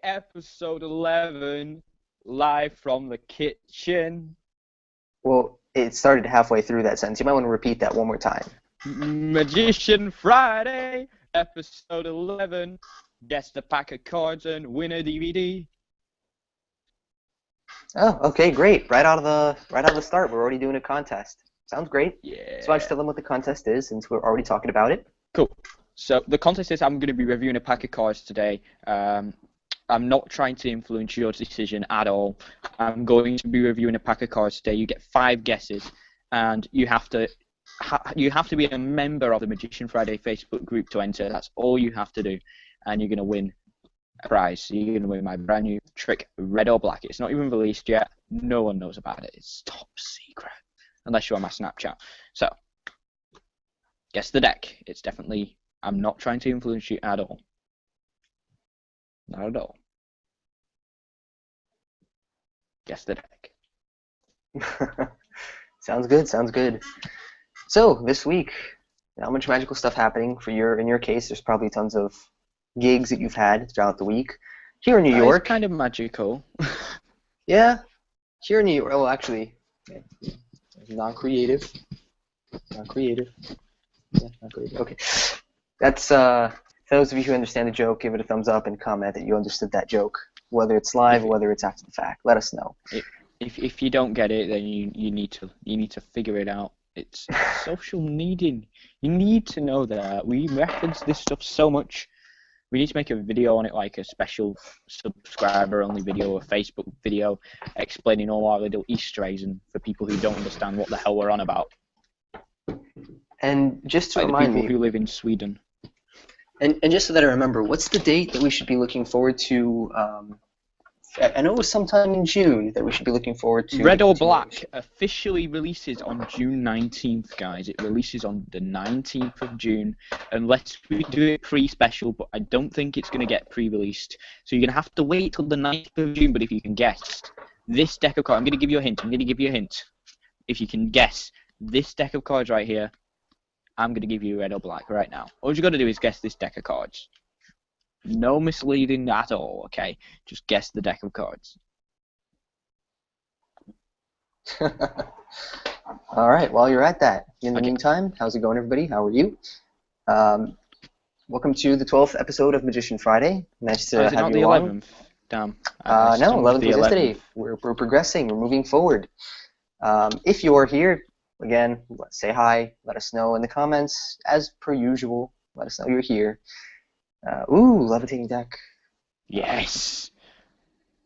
episode 11, live from the kitchen. Well, it started halfway through that sentence. You might want to repeat that one more time. Magician Friday, episode 11. Guess the pack of cards and win a DVD. Oh, okay, great. Right out of the start, we're already doing a contest. Sounds great. Yeah. So why don't you tell them what the contest is, since we're already talking about it? Cool. So the contest is I'm going to be reviewing a pack of cards today. I'm not trying to influence your decision at all. I'm going to be reviewing a pack of cards today. You get 5 guesses, and you have to be a member of the Magician Friday Facebook group to enter. That's all you have to do, and you're going to win a prize. So you're going to win my brand new trick, Red or Black. It's not even released yet. No one knows about it. It's top secret, unless you're on my Snapchat. So, guess the deck. It's definitely... I'm not trying to influence you at all. Not at all. Guess the deck. Sounds good, sounds good. So, this week, not much magical stuff happening. In your case, there's probably tons of gigs that you've had throughout the week. Here in New York... It's kind of magical. Yeah, here in New York... Well, actually, non-creative. Non-creative. Yeah, non-creative. Okay. That's, for those of you who understand the joke, give it a thumbs up and comment that you understood that joke. Whether it's live or whether it's after the fact. Let us know. If you don't get it, then you need to figure it out. It's social needing. You need to know that. We reference this stuff so much. We need to make a video on it, like a special subscriber-only video, a Facebook video, explaining all our little Easter eggs, and for people who don't understand what the hell we're on about. And just to like remind the people me, who live in Sweden. And just so that I remember, what's the date that we should be looking forward to? I know it was sometime in June that we should be looking forward to. Red or Black officially releases on June 19th, guys. It releases on the 19th of June, unless we do it pre-special, but I don't think it's going to get pre-released. So you're going to have to wait till the 9th of June, but if you can guess this deck of cards, I'm going to give you a hint. If you can guess this deck of cards right here, I'm going to give you Red or Black right now. All you got to do is guess this deck of cards. No misleading at all, okay? Just guess the deck of cards. All right, while you're at that, in the meantime, how's it going, everybody? How are you? Welcome to the 12th episode of Magician Friday. Nice to have not you the along. 11th? Damn. No, 11th was yesterday. We're progressing. We're moving forward. If you're here, again, say hi. Let us know in the comments. As per usual, let us know you're here. Levitating Deck. Yes.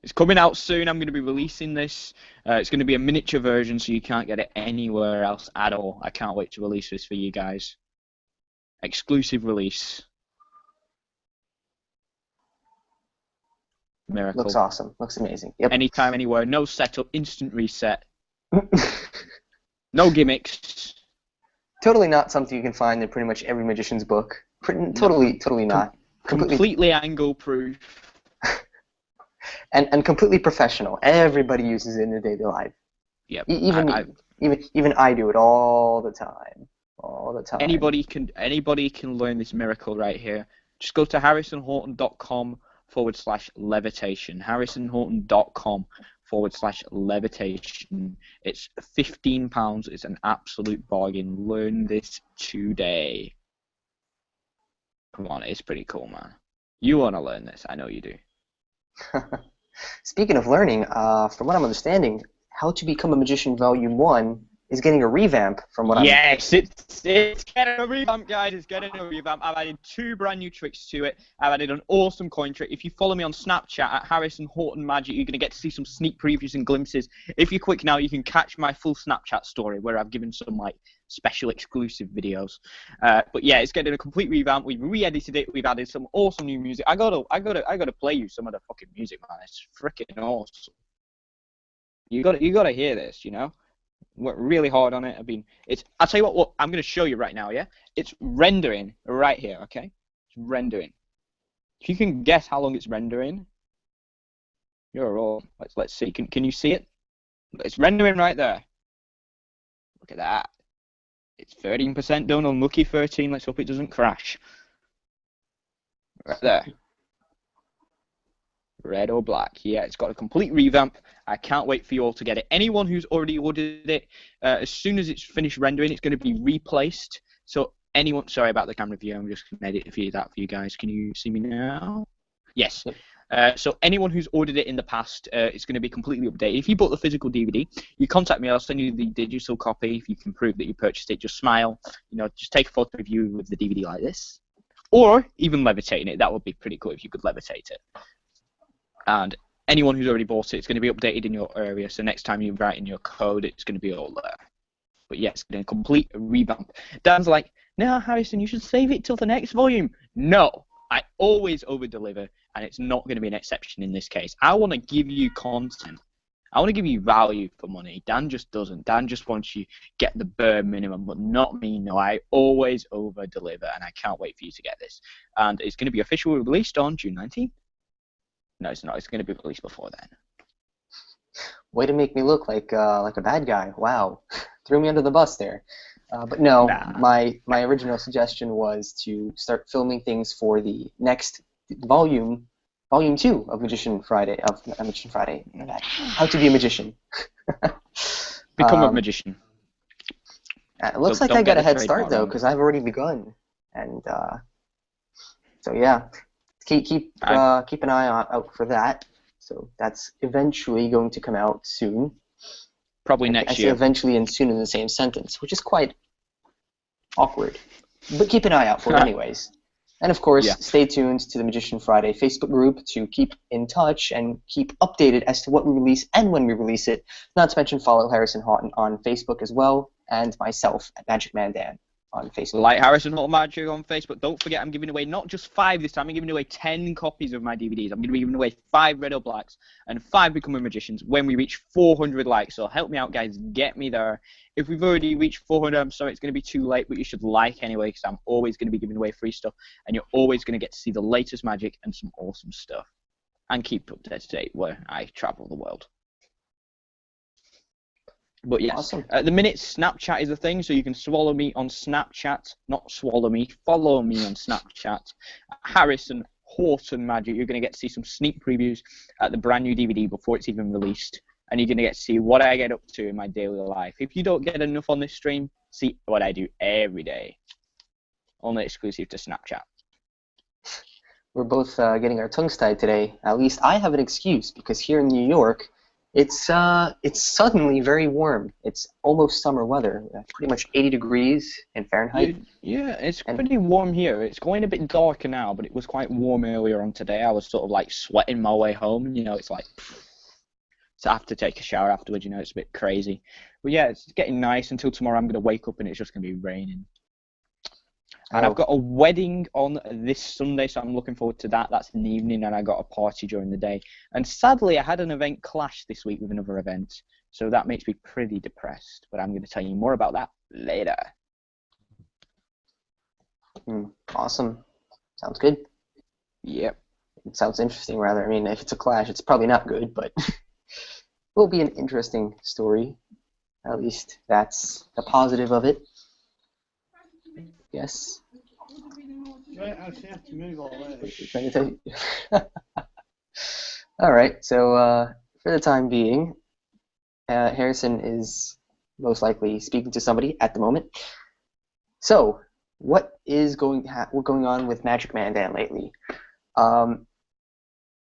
It's coming out soon. I'm going to be releasing this. It's going to be a miniature version, so you can't get it anywhere else at all. I can't wait to release this for you guys. Exclusive release. Miracle. Looks awesome. Looks amazing. Yep. Anytime, anywhere. No setup. Instant reset. No gimmicks. Totally not something you can find in pretty much every magician's book. Totally not. Completely angle-proof. and completely professional. Everybody uses it in their daily life. Yep. Even I do it all the time. All the time. Anybody can learn this miracle right here. Just go to harrisonhorton.com/levitation. harrisonhorton.com/levitation. It's £15. It's an absolute bargain. Learn this today. Come on, it's pretty cool, man. You want to learn this. I know you do. Speaking of learning, from what I'm understanding, How to Become a Magician Volume 1 is getting a revamp from what Yes, it's getting a revamp, guys. It's getting a revamp. I've added 2 brand new tricks to it. I've added an awesome coin trick. If you follow me on Snapchat at Harrison Horton Magic, you're going to get to see some sneak previews and glimpses. If you're quick now, you can catch my full Snapchat story where I've given some like special exclusive videos. But yeah, it's getting a complete revamp. We've re-edited it. We've added some awesome new music. I gotta play you some of the fucking music, man. It's freaking awesome. You gotta hear this, you know. Worked really hard on it. I'll tell you what I'm going to show you right now, yeah? It's rendering right here, okay? It's rendering. If you can guess how long it's rendering, you're all. Let's see. Can you see it? It's rendering right there. Look at that. It's 13% done. Unlucky 13. Let's hope it doesn't crash. Right there. red or black. Yeah, it's got a complete revamp. I can't wait for you all to get it. Anyone who's already ordered it, as soon as it's finished rendering, it's going to be replaced. So anyone, sorry about the camera view, I'm just going to edit that for you guys. Can you see me now? Yes. So anyone who's ordered it in the past, it's going to be completely updated. If you bought the physical DVD, you contact me. I'll send you the digital copy. If you can prove that you purchased it, just smile. Just take a photo of you with the DVD like this, or even levitating it. That would be pretty cool if you could levitate it. And anyone who's already bought it, it's going to be updated in your area. So next time you write in your code, it's going to be all there. But yes, it's going to complete revamp. Dan's like, no, Harrison, you should save it till the next volume. No, I always over-deliver, and it's not going to be an exception in this case. I want to give you content. I want to give you value for money. Dan just doesn't. Dan just wants you to get the bare minimum, but not me. No, I always over-deliver, and I can't wait for you to get this. And it's going to be officially released on June 19th. No, it's not. It's going to be released before then. Way to make me look like a bad guy. Wow. Threw me under the bus there. But no, my original suggestion was to start filming things for the next volume 2 of Magician Friday, How to Be a Magician. Become a magician. It looks like I got a head start though, because I've already begun, and so yeah, keep an eye out for that. So that's eventually going to come out soon. Probably next year. I say eventually and soon in the same sentence, which is quite awkward. But keep an eye out for it anyways. And of course, stay tuned to the Magician Friday Facebook group to keep in touch and keep updated as to what we release and when we release it. Not to mention follow Harrison Houghton on Facebook as well, and myself at Magic Man Dan on Facebook. Like Harrison Houghton Magic on Facebook. Don't forget, I'm giving away not just 5 this time. I'm giving away 10 copies of my DVDs. I'm going to be giving away 5 Red or Blacks and 5 Becoming Magicians when we reach 400 likes. So help me out, guys. Get me there. If we've already reached 400, I'm sorry it's going to be too late, but you should like anyway, because I'm always going to be giving away free stuff, and you're always going to get to see the latest magic and some awesome stuff. And keep up to date where I travel the world. But yes, awesome. At the minute, Snapchat is a thing, so you can swallow me on Snapchat. Not swallow me, follow me on Snapchat. Harrison Houghton Magic. You're going to get to see some sneak previews at the brand new DVD before it's even released. And you're going to get to see what I get up to in my daily life. If you don't get enough on this stream, see what I do every day. Only exclusive to Snapchat. We're both getting our tongues tied today. At least I have an excuse, because here in New York, it's suddenly very warm. It's almost summer weather. Pretty much 80 degrees in Fahrenheit. Yeah, it's pretty warm here. It's going a bit darker now, but it was quite warm earlier on today. I was sort of like sweating my way home. It's like... So I have to take a shower afterwards, it's a bit crazy. But yeah, it's getting nice until tomorrow. I'm going to wake up and it's just going to be raining. And I've got a wedding on this Sunday, so I'm looking forward to that. That's in the evening, and I got a party during the day. And sadly, I had an event clash this week with another event, so that makes me pretty depressed. But I'm going to tell you more about that later. Awesome. Sounds good. Yep. It sounds interesting, rather. I mean, if it's a clash, it's probably not good, but... will be an interesting story. At least that's the positive of it. Yes. I actually have to move all All right. So for the time being, Harrison is most likely speaking to somebody at the moment. So what is going on with Magic Man Dan lately?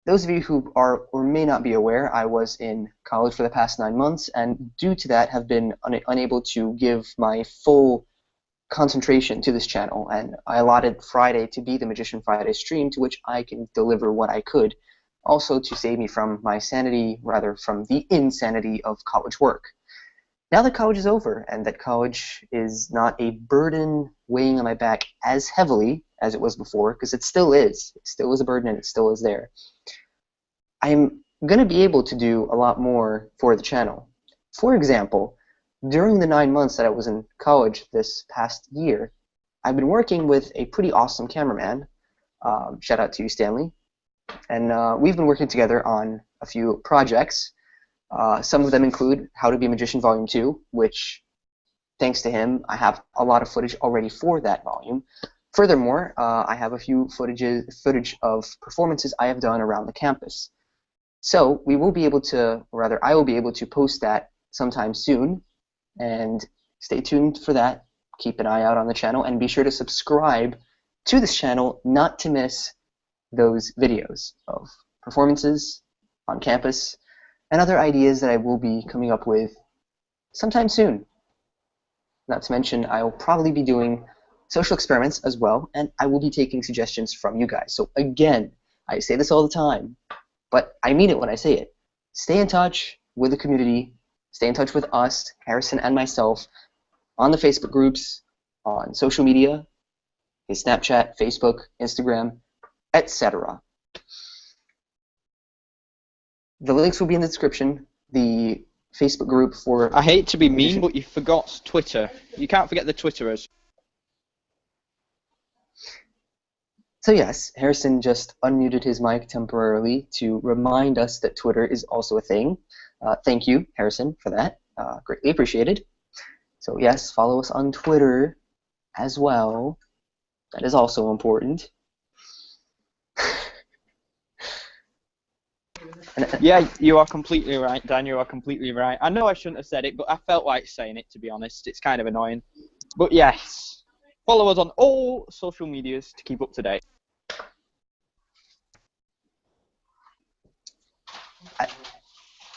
Those of you who are or may not be aware, I was in college for the past 9 months, and due to that have been unable to give my full concentration to this channel, and I allotted Friday to be the Magician Friday stream to which I can deliver what I could, also to save me from my sanity, rather from the insanity of college work. Now that college is over, and that college is not a burden weighing on my back as heavily as it was before, because it still is. It still is a burden, and it still is there. I'm going to be able to do a lot more for the channel. For example, during the 9 months that I was in college this past year, I've been working with a pretty awesome cameraman. Shout out to you, Stanley. And we've been working together on a few projects. Some of them include How to Be a Magician Volume 2, which, thanks to him, I have a lot of footage already for that volume. Furthermore, I have a few footage of performances I have done around the campus. So we will be able to, or rather I will be able to post that sometime soon, and stay tuned for that. Keep an eye out on the channel, and be sure to subscribe to this channel not to miss those videos of performances on campus and other ideas that I will be coming up with sometime soon. Not to mention, I will probably be doing social experiments as well, and I will be taking suggestions from you guys. So again, I say this all the time, but I mean it when I say it. Stay in touch with the community, stay in touch with us, Harrison and myself, on the Facebook groups, on social media, Snapchat, Facebook, Instagram, etc. The links will be in the description. The Facebook group for... I hate to be mean, but you forgot Twitter. You can't forget the Twitterers. So yes, Harrison just unmuted his mic temporarily to remind us that Twitter is also a thing. Thank you, Harrison, for that. Greatly appreciated. So yes, follow us on Twitter as well. That is also important. Yeah, you are completely right, Dan. You are completely right. I know I shouldn't have said it, but I felt like saying it, to be honest. It's kind of annoying. But yes, follow us on all social medias to keep up to date.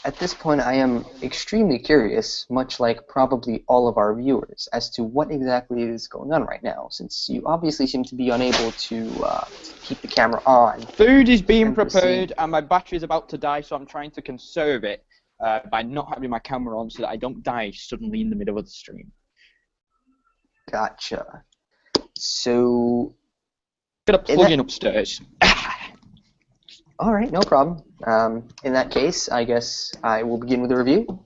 At this point, I am extremely curious, much like probably all of our viewers, as to what exactly is going on right now, since you obviously seem to be unable to keep the camera on. Food is being prepared, and my battery is about to die, so I'm trying to conserve it by not having my camera on so that I don't die suddenly in the middle of the stream. Gotcha. So... Got a plug-in upstairs. All right, no problem. In that case, I guess I will begin with the review.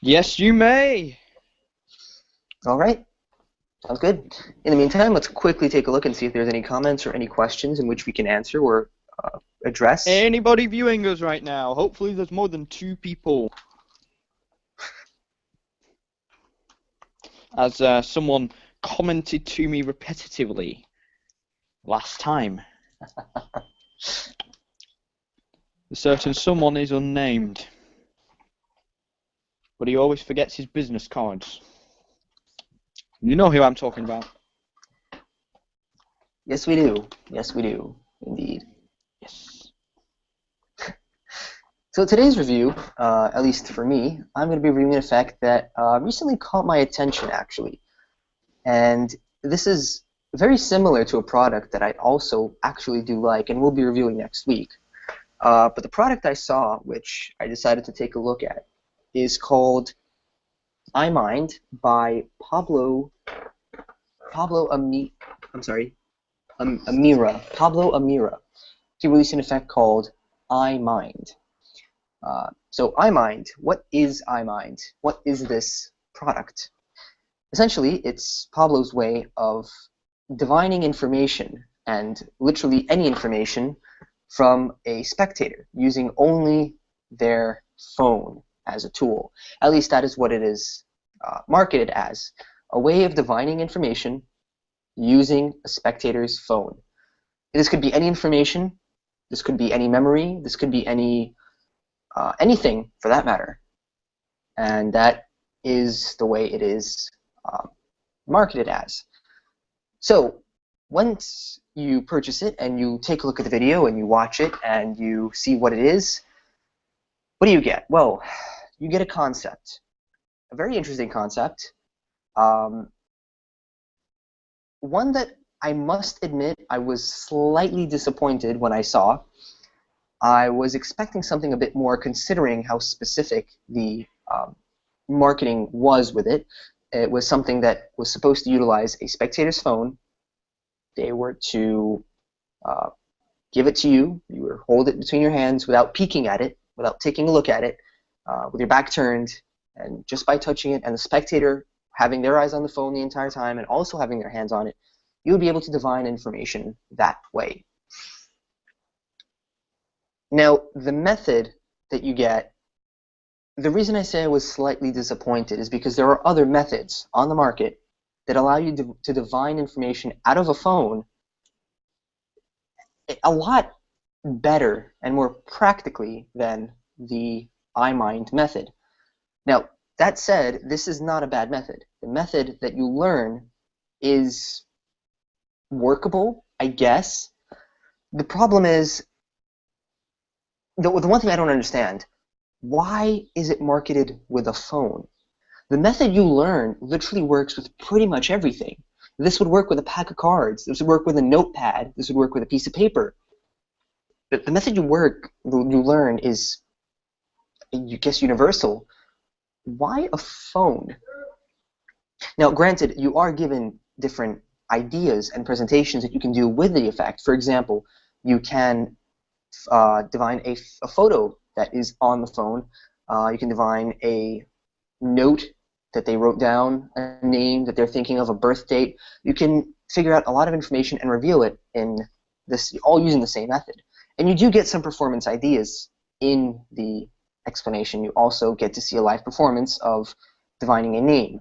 Yes, you may. All right. Sounds good. In the meantime, let's quickly take a look and see if there's any comments or any questions in which we can answer or address. Anybody viewing us right now? Hopefully there's more than 2 people. As someone commented to me repetitively last time. A certain someone is unnamed, but he always forgets his business cards. You know who I'm talking about. Yes, we do. Yes, we do. Indeed. Yes. So today's review, at least for me, I'm going to be reviewing an effect that recently caught my attention, actually. And this is very similar to a product that I also actually do like and will be reviewing next week. But the product I saw, which I decided to take a look at, is called iMind by Pablo Amira. Pablo Amira. He released an effect called iMind. So iMind, what is iMind? What is this product? Essentially, it's Pablo's way of divining information, and literally any information, from a spectator using only their phone as a tool. At least that is what it is marketed as, a way of divining information using a spectator's phone. This could be any information, this could be any memory, this could be any anything for that matter. And that is the way it is marketed as. So once you purchase it and you take a look at the video and you watch it and you see what it is, what do you get? Well, you get a concept, a very interesting concept, one that I must admit I was slightly disappointed when I saw. I was expecting something a bit more, considering how specific the marketing was with it. It was something that was supposed to utilize a spectator's phone. They were to give it to you. You would hold it between your hands without peeking at it, without taking a look at it, with your back turned, and just by touching it, and the spectator having their eyes on the phone the entire time and also having their hands on it, you would be able to divine information that way. Now, the method that you get, the reason I say I was slightly disappointed is because there are other methods on the market that allow you to divine information out of a phone a lot better and more practically than the iMind method. Now, that said, this is not a bad method. The method that you learn is workable, I guess. The problem is, the one thing I don't understand, why is it marketed with a phone? The method you learn literally works with pretty much everything. This would work with a pack of cards. This would work with a notepad. This would work with a piece of paper. The method you learn is, I guess, universal. Why a phone? Now, granted, you are given different ideas and presentations that you can do with the effect. For example, you can divine a photo that is on the phone. You can divine a note that they wrote down, a name that they're thinking of, a birth date. You can figure out a lot of information and reveal it in this, all using the same method. And you do get some performance ideas in the explanation. You also get to see a live performance of divining a name.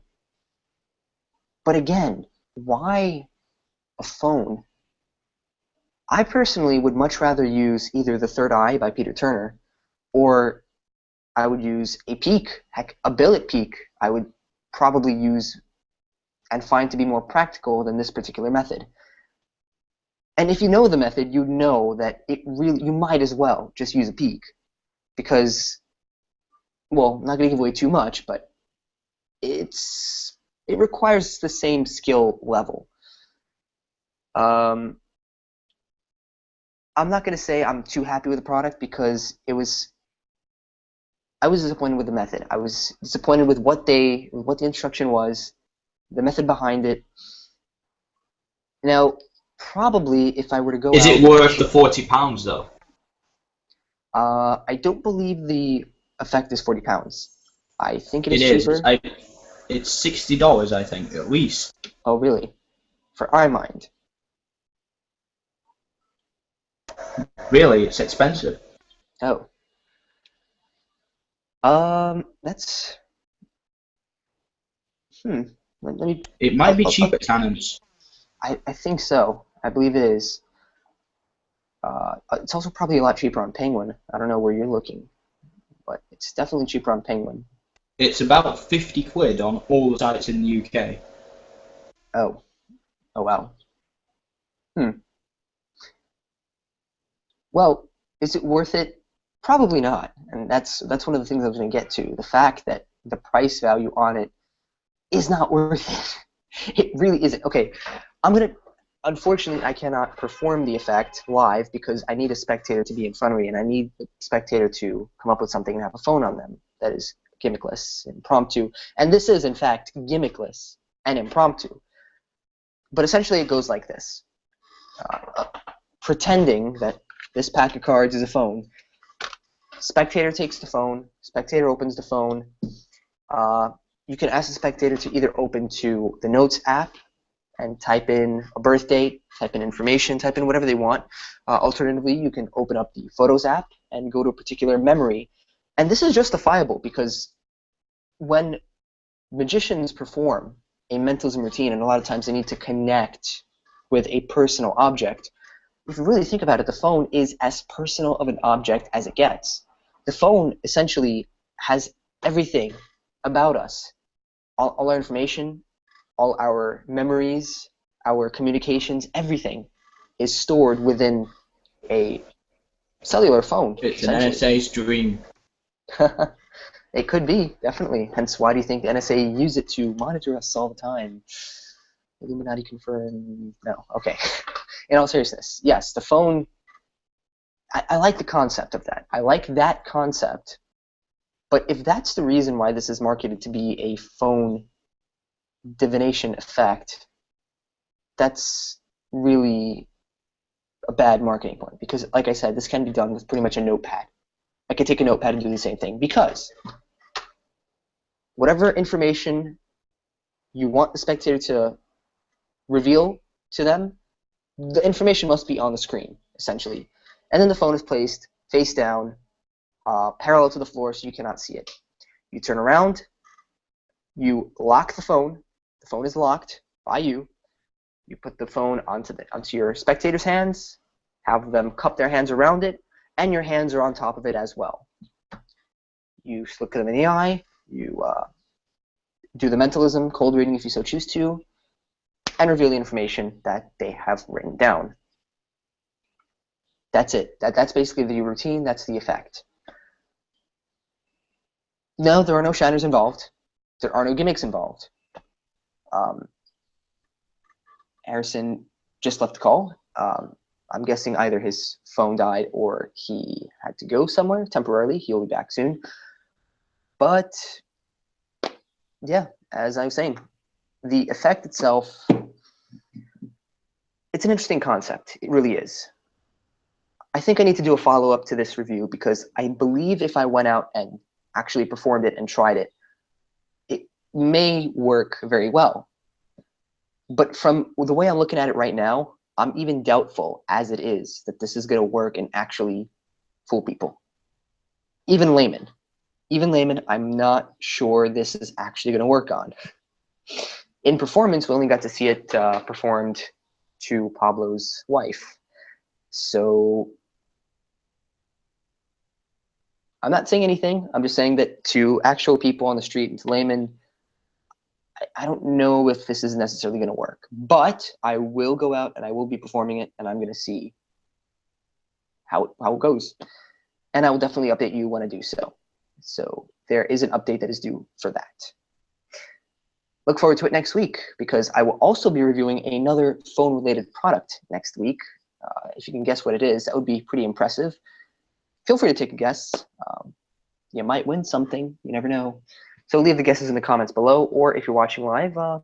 But again, why a phone? I personally would much rather use either The Third Eye by Peter Turner, or I would use a peak, heck, a billet peak, I would probably use and find to be more practical than this particular method. And if you know the method, you know that you might as well just use a peak, because, well, I'm not going to give away too much, but it requires the same skill level. I'm not going to say I'm too happy with the product, because I was disappointed with the method. I was disappointed with what the instruction was, the method behind it. Now, probably if I were to go Is it worth the £40 though? I don't believe the effect is £40. I think it is cheaper. It's $60, I think, at least. Oh, really? For iMind? Really, it's expensive. Oh. That's... Let me... It might be cheap at Cannons. I think so. I believe it is. It's also probably a lot cheaper on Penguin. I don't know where you're looking, but it's definitely cheaper on Penguin. It's about 50 quid on all the sites in the UK. Oh. Oh, wow. Well, is it worth it? Probably not. And that's one of the things I was going to get to. The fact that the price value on it is not worth it. It really isn't. Okay, unfortunately, I cannot perform the effect live because I need a spectator to be in front of me, and I need the spectator to come up with something and have a phone on them that is gimmickless, impromptu. And this is, in fact, gimmickless and impromptu. But essentially, it goes like this. Pretending that this pack of cards is a phone. Spectator takes the phone. Spectator opens the phone. You can ask the spectator to either open to the Notes app and type in a birth date, type in information, type in whatever they want. Alternatively, you can open up the Photos app and go to a particular memory. And this is justifiable because when magicians perform a mentalism routine, and a lot of times they need to connect with a personal object, if you really think about it, the phone is as personal of an object as it gets. The phone essentially has everything about us. All our information, all our memories, our communications, everything is stored within a cellular phone. It's an NSA's dream. It could be, definitely. Hence, why do you think the NSA use it to monitor us all the time? Illuminati confirmed. No, okay. In all seriousness, yes, the phone, I like the concept of that. I like that concept. But if that's the reason why this is marketed to be a phone divination effect, that's really a bad marketing point. Because, like I said, this can be done with pretty much a notepad. I could take a notepad and do the same thing. Because whatever information you want the spectator to reveal to them, the information must be on the screen, essentially. And then the phone is placed face down, parallel to the floor, so you cannot see it. You turn around, you lock the phone is locked by you, you put the phone onto your spectator's hands, have them cup their hands around it, and your hands are on top of it as well. You look them in the eye, you do the mentalism, cold reading if you so choose to, and reveal the information that they have written down. That's it. That's basically the routine. That's the effect. No, there are no shiners involved. There are no gimmicks involved. Harrison just left the call. I'm guessing either his phone died or he had to go somewhere temporarily. He'll be back soon. But yeah, as I was saying, the effect itself, it's an interesting concept. It really is. I think I need to do a follow-up to this review because I believe if I went out and actually performed it and tried it, it may work very well. But from the way I'm looking at it right now, I'm even doubtful as it is that this is going to work and actually fool people. Even laymen, I'm not sure this is actually going to work on. In performance, we only got to see it performed to Pablo's wife. So I'm not saying anything. I'm just saying that to actual people on the street and to laymen, I don't know if this is necessarily going to work. But I will go out and I will be performing it, and I'm going to see how it goes. And I will definitely update you when I do so. So there is an update that is due for that. Look forward to it next week because I will also be reviewing another phone-related product next week. If you can guess what it is, that would be pretty impressive. Feel free to take a guess. You might win something. You never know. So leave the guesses in the comments below, or if you're watching live, go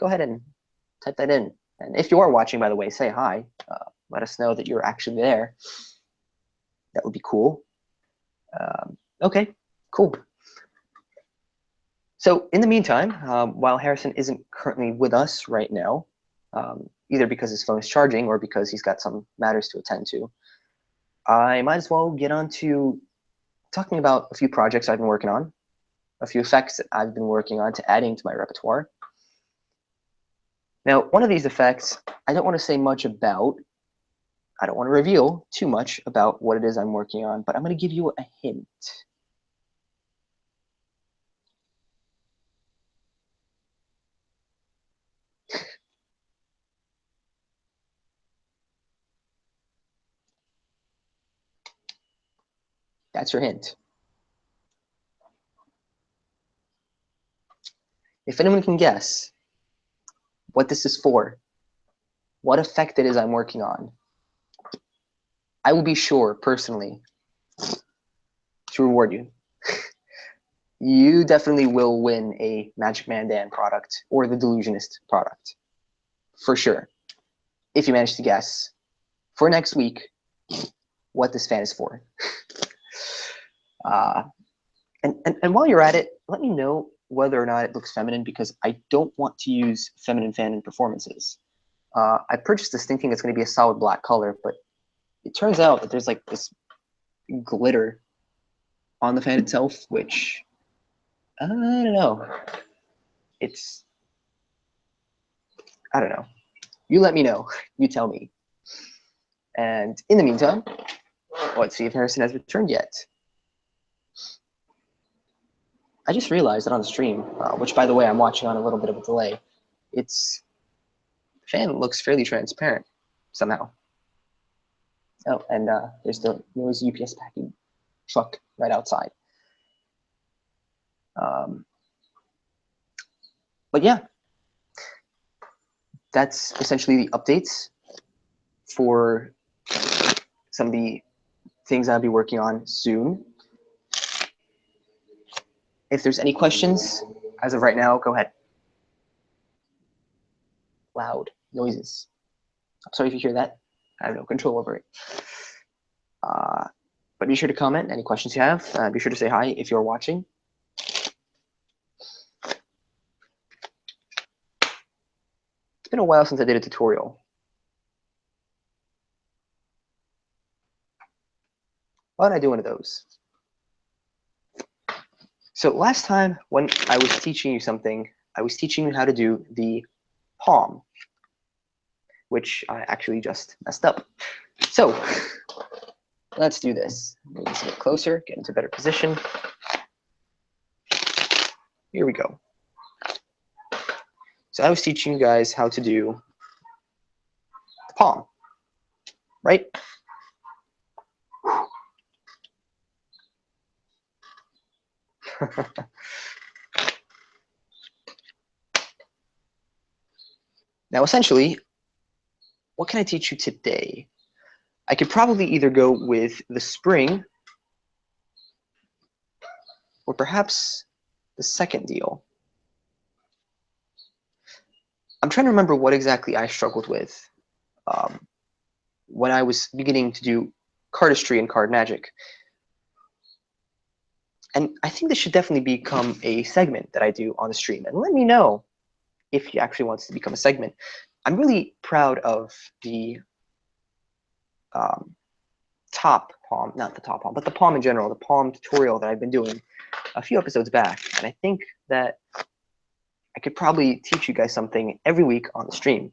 ahead and type that in. And if you are watching, by the way, say hi. Let us know that you're actually there. That would be cool. Okay, cool. So in the meantime, while Harrison isn't currently with us right now, either because his phone is charging or because he's got some matters to attend to, I might as well get on to talking about a few projects I've been working on, a few effects that I've been working on to adding to my repertoire. Now, one of these effects, I don't want to say much about. I don't want to reveal too much about what it is I'm working on, but I'm going to give you a hint. That's your hint. If anyone can guess what this is for, what effect it is I'm working on, I will be sure, personally, to reward you. You definitely will win a Magic Man Dan product or the Delusionist product, for sure, if you manage to guess for next week what this fan is for. And while you're at it, let me know whether or not it looks feminine, because I don't want to use feminine fan in performances. I purchased this thinking it's going to be a solid black color, but it turns out that there's like this glitter on the fan itself, which I don't know. I don't know. You let me know. You tell me. And in the meantime, let's see if Harrison has returned yet. I just realized that on the stream, which by the way I'm watching on a little bit of a delay, the fan looks fairly transparent somehow. Oh, and there's the noisy UPS packing truck right outside. But yeah, that's essentially the updates for some of the things I'll be working on soon. If there's any questions, as of right now, go ahead. Loud noises. I'm sorry if you hear that. I have no control over it. But be sure to comment any questions you have. Be sure to say hi if you're watching. It's been a while since I did a tutorial. Why don't I do one of those? So last time when I was teaching you something, I was teaching you how to do the palm, which I actually just messed up. So Let's do this. Move this a bit closer, get into a better position. Here we go. So I was teaching you guys how to do the palm, right? Now, essentially, what can I teach you today? I could probably either go with the spring or perhaps the second deal. I'm trying to remember what exactly I struggled with when I was beginning to do cardistry and card magic. And I think this should definitely become a segment that I do on the stream. And let me know if he actually wants to become a segment. I'm really proud of the top palm, not the top palm, but the palm in general, the palm tutorial that I've been doing a few episodes back. And I think that I could probably teach you guys something every week on the stream.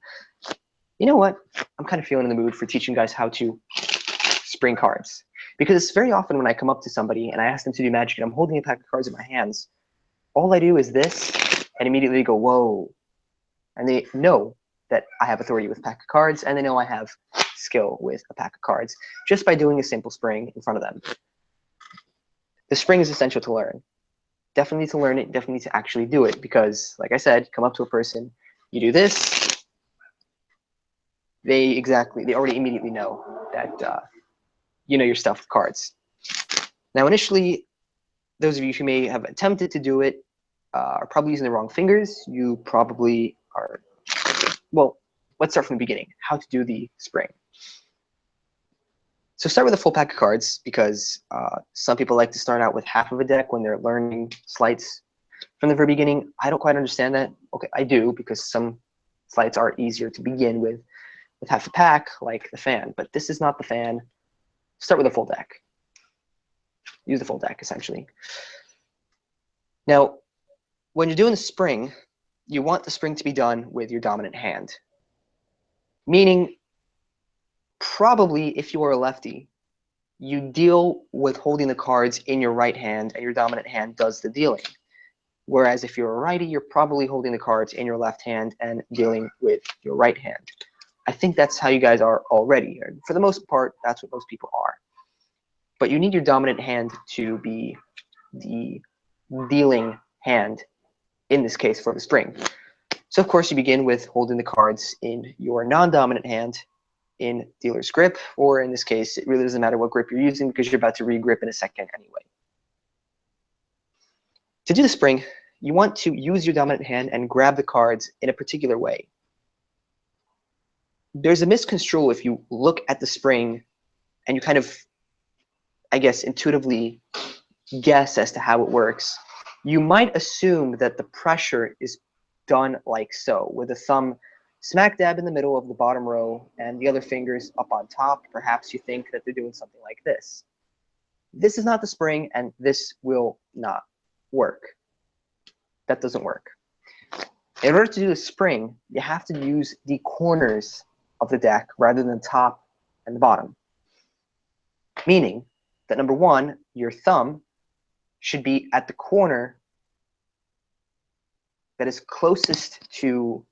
You know what? I'm kind of feeling in the mood for teaching you guys how to spring cards. Because it's very often when I come up to somebody and I ask them to do magic and I'm holding a pack of cards in my hands, all I do is this and immediately they go, whoa. And they know that I have authority with a pack of cards and they know I have skill with a pack of cards just by doing a simple spring in front of them. The spring is essential to learn. Definitely to learn it, definitely to actually do it because, like I said, come up to a person, you do this, they already immediately know that you know your stuff with cards. Now, initially, those of you who may have attempted to do it are probably using the wrong fingers. You probably are, well, let's start from the beginning, how to do the spring. So start with a full pack of cards because some people like to start out with half of a deck when they're learning sleights from the very beginning. I don't quite understand that. Okay, I do because some sleights are easier to begin with half a pack, like the fan. But this is not the fan. Start with a full deck. Use the full deck, essentially. Now, when you're doing the spring, you want the spring to be done with your dominant hand. Meaning, probably if you are a lefty, you deal with holding the cards in your right hand and your dominant hand does the dealing. Whereas if you're a righty, you're probably holding the cards in your left hand and dealing with your right hand. I think that's how you guys are already. For the most part, that's what most people are. But you need your dominant hand to be the dealing hand, in this case for the spring. So of course you begin with holding the cards in your non-dominant hand in dealer's grip, or in this case, it really doesn't matter what grip you're using because you're about to re-grip in a second anyway. To do the spring, you want to use your dominant hand and grab the cards in a particular way. There's a misconstrual if you look at the spring and you kind of, I guess, intuitively guess as to how it works. You might assume that the pressure is done like so, with the thumb smack dab in the middle of the bottom row and the other fingers up on top. Perhaps you think that they're doing something like this. This is not the spring, and this will not work. That doesn't work. In order to do the spring, you have to use the corners of the deck rather than the top and the bottom. Meaning that, number one, your thumb should be at the corner that is closest to,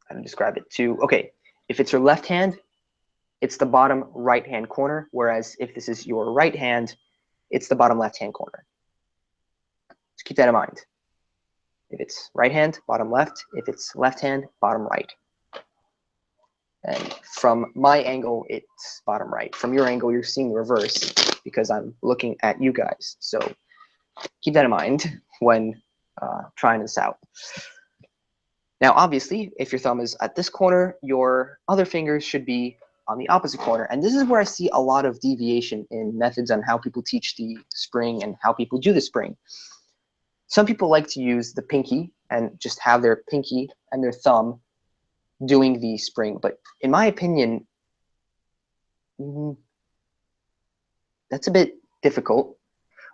how to describe it, to, okay, if it's your left hand, it's the bottom right hand corner, whereas if this is your right hand, it's the bottom left hand corner. So keep that in mind. If it's right hand, bottom left. If it's left hand, bottom right. And from my angle, it's bottom right. From your angle, you're seeing the reverse because I'm looking at you guys. So keep that in mind when trying this out. Now, obviously, if your thumb is at this corner, your other fingers should be on the opposite corner. And this is where I see a lot of deviation in methods on how people teach the spring and how people do the spring. Some people like to use the pinky and just have their pinky and their thumb doing the spring. But in my opinion, that's a bit difficult.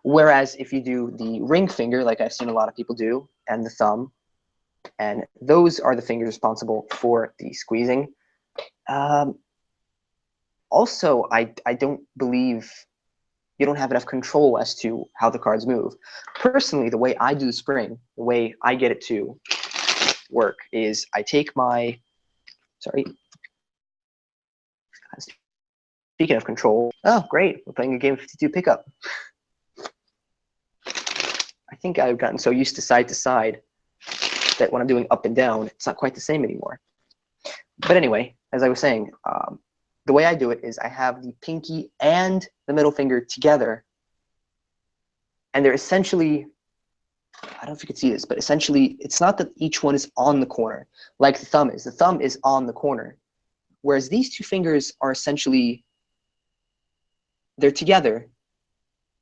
Whereas if you do the ring finger, like I've seen a lot of people do, and the thumb, and those are the fingers responsible for the squeezing, Also, I don't believe you don't have enough control as to how the cards move. Personally, the way I do the spring, the way I get it to work is I take my, sorry, speaking of control, oh great, we're playing a game of 52 pickup. I think I've gotten so used to side that when I'm doing up and down, it's not quite the same anymore. But anyway, as I was saying, the way I do it is I have the pinky and the middle finger together, and they're essentially, I don't know if you can see this, but essentially it's not that each one is on the corner like the thumb is. The thumb is on the corner, whereas these two fingers are essentially, they're together,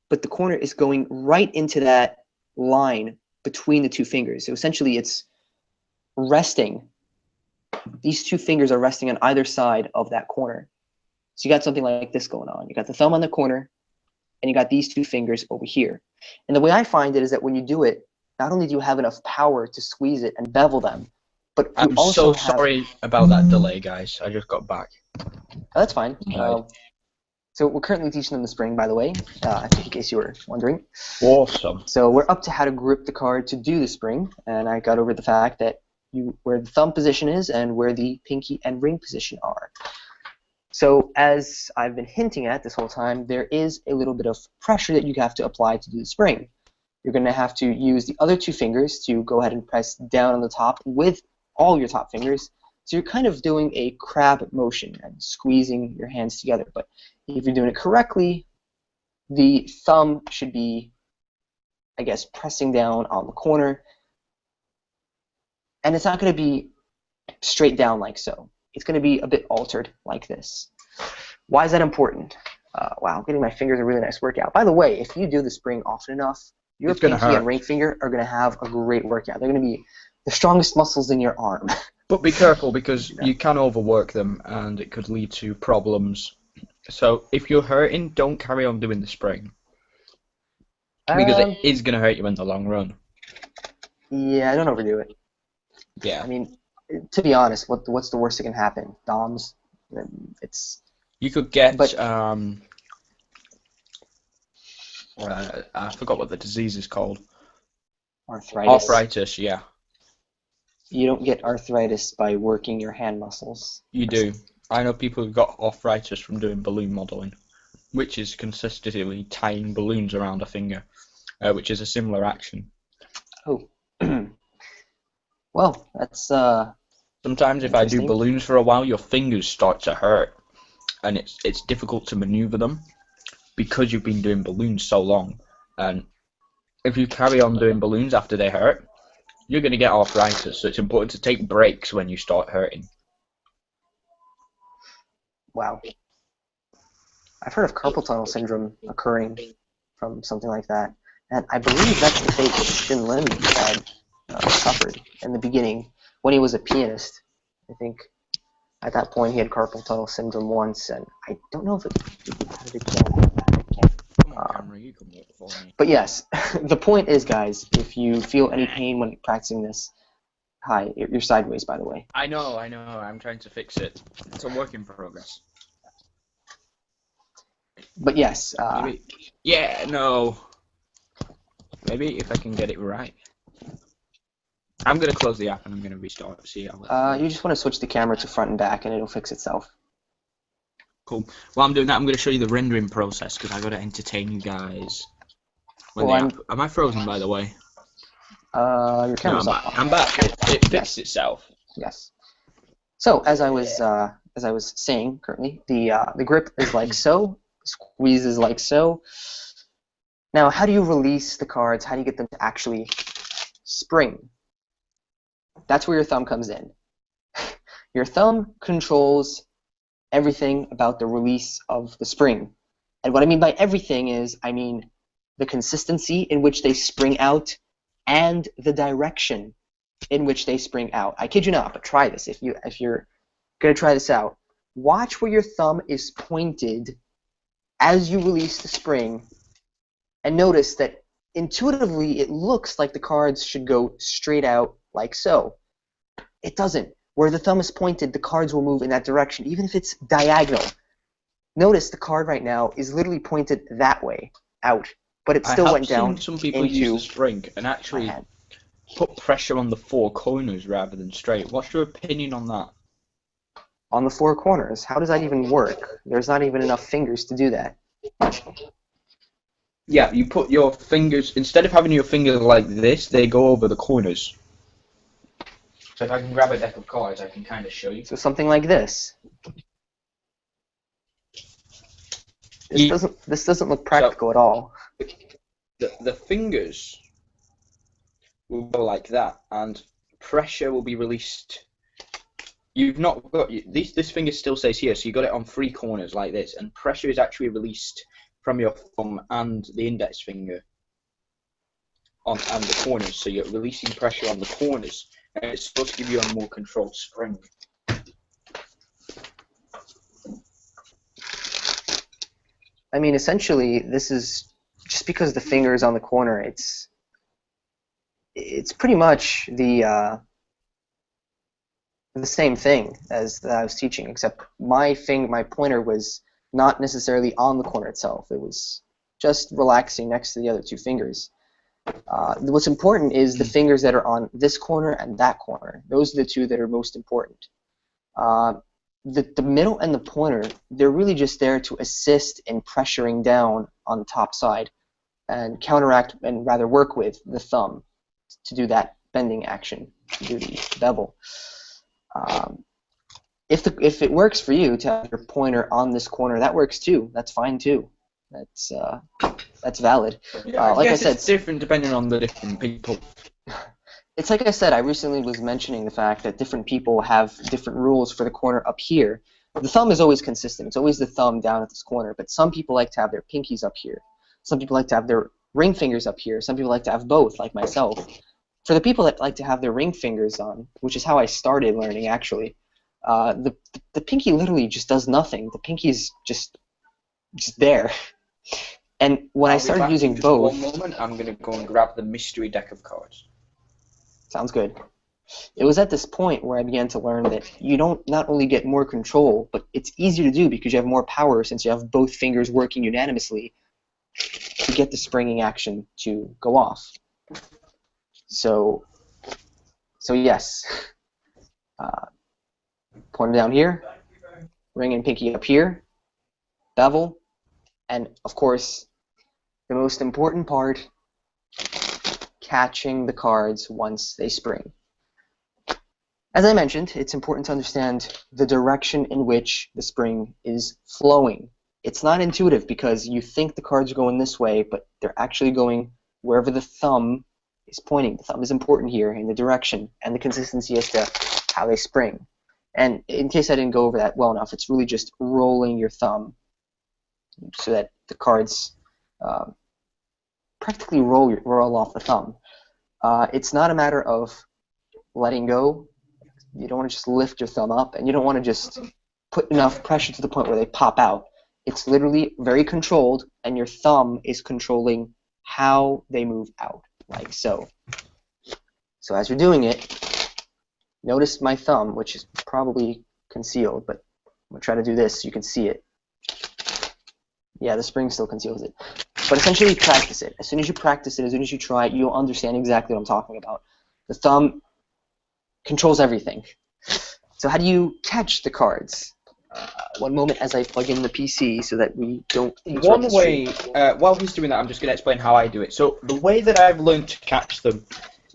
but the corner is going right into that line between the two fingers. So essentially it's resting. These two fingers are resting on either side of that corner. So you got something like this going on. You got the thumb on the corner, and you got these two fingers over here. And the way I find it is that when you do it, not only do you have enough power to squeeze it and bevel them, but you I'm also so sorry about that delay, guys. I just got back. Oh, that's fine. Right. So we're currently teaching them the spring, by the way, in case you were wondering. Awesome. So we're up to how to grip the card to do the spring, and I got over the fact that where the thumb position is and where the pinky and ring position are. So as I've been hinting at this whole time, there is a little bit of pressure that you have to apply to do the spring. You're going to have to use the other two fingers to go ahead and press down on the top with all your top fingers. So you're kind of doing a crab motion and squeezing your hands together. But if you're doing it correctly, the thumb should be, I guess, pressing down on the corner. And it's not going to be straight down like so. It's going to be a bit altered like this. Why is that important? Wow, getting my fingers a really nice workout. By the way, if you do the spring often enough, your pinky and ring finger are going to have a great workout. They're going to be the strongest muscles in your arm. But be careful, because you can overwork them and it could lead to problems. So if you're hurting, don't carry on doing the spring, because it is going to hurt you in the long run. Yeah, don't overdo it. Yeah. I mean, to be honest, what's the worst that can happen? DOMS. It's. You could get I forgot what the disease is called. Arthritis. Arthritis, yeah. You don't get arthritis by working your hand muscles. You do. I know people who've got arthritis from doing balloon modeling, which is consistently tying balloons around a finger, which is a similar action. Oh. Well, that's Sometimes if I do balloons for a while, your fingers start to hurt, and it's difficult to maneuver them because you've been doing balloons so long. And if you carry on doing balloons after they hurt, you're going to get arthritis. So it's important to take breaks when you start hurting. Wow. I've heard of carpal tunnel syndrome occurring from something like that, and I believe that's the fate that Shin Lim had suffered in the beginning when he was a pianist. I think at that point he had carpal tunnel syndrome once, and I don't know if it had it again. Come on, camera, you can walk for me. But yes, the point is, guys, if you feel any pain when practicing this, hi, you're sideways, by the way. I know, I'm trying to fix it. It's a work in progress. But yes. Maybe if I can get it right. I'm going to close the app and I'm going to restart. See how you just want to switch the camera to front and back and it'll fix itself. Cool. While I'm doing that, I'm going to show you the rendering process because I got to entertain you guys. Am I frozen, by the way? Your camera's off. I'm back. It fixed itself. Yes. So as I was saying, currently the grip is like so, squeeze is like so. Now, how do you release the cards? How do you get them to actually spring? That's where your thumb comes in. Your thumb controls everything about the release of the spring. And what I mean by everything is, I mean the consistency in which they spring out and the direction in which they spring out. I kid you not, but try this. If you're going to try this out, watch where your thumb is pointed as you release the spring, and notice that intuitively it looks like the cards should go straight out like so. It doesn't. Where the thumb is pointed, the cards will move in that direction, even if it's diagonal. notice the card right now is literally pointed that way, out, but it still went down. I have seen some people use the spring and actually put pressure on the four corners rather than straight. What's your opinion on that? On the four corners? How does that even work? There's not even enough fingers to do that. Yeah, you put your fingers, instead of having your fingers like this, they go over the corners. So if I can grab a deck of cards, I can kind of show you. So something like this. This doesn't look practical at all. The fingers will go like that, and pressure will be released. You've not got this finger still stays here, so you got it on three corners like this, and pressure is actually released from your thumb and the index finger on the corners. So you're releasing pressure on the corners, and it's supposed to give you a more controlled spring. I mean, essentially, this is just because the finger is on the corner. It's pretty much the same thing as that I was teaching, except my pointer was not necessarily on the corner itself. It was just relaxing next to the other two fingers. What's important is the fingers that are on this corner and that corner. Those are the two that are most important. The middle and the pointer, they're really just there to assist in pressuring down on the top side and counteract and rather work with the thumb to do that bending action, to do the bevel. If it works for you to have your pointer on this corner, that works too. That's fine too. That's valid. Yeah, like I said, it's different depending on the different people. It's like I said, I recently was mentioning the fact that different people have different rules for the corner up here. The thumb is always consistent. It's always the thumb down at this corner, but some people like to have their pinkies up here. Some people like to have their ring fingers up here. Some people like to have both, like myself. For the people that like to have their ring fingers on, which is how I started learning actually, the pinky literally just does nothing. The pinky's just there. And when I started using both... One moment, I'm going to go and grab the mystery deck of cards. Sounds good. It was at this point where I began to learn that you don't not only get more control, but it's easier to do because you have more power since you have both fingers working unanimously to get the springing action to go off. So yes. Pointer down here, ring and pinky up here, bevel, and of course, the most important part, catching the cards once they spring. As I mentioned, it's important to understand the direction in which the spring is flowing. It's not intuitive because you think the cards are going this way, but they're actually going wherever the thumb is pointing. The thumb is important here in the direction and the consistency as to how they spring. And in case I didn't go over that well enough, it's really just rolling your thumb so that the cards practically roll off the thumb. It's not a matter of letting go. You don't want to just lift your thumb up, and you don't want to just put enough pressure to the point where they pop out. It's literally very controlled, and your thumb is controlling how they move out, like so. So as you're doing it, notice my thumb, which is probably concealed, but I'm going to try to do this so you can see it. Yeah, the spring still conceals it. But essentially practice it. As soon as you practice it, as soon as you try it, you'll understand exactly what I'm talking about. The thumb controls everything. So how do you catch the cards? One moment as I plug in the PC so that we don't... One way, while he's doing that, I'm just going to explain how I do it. So the way that I've learned to catch them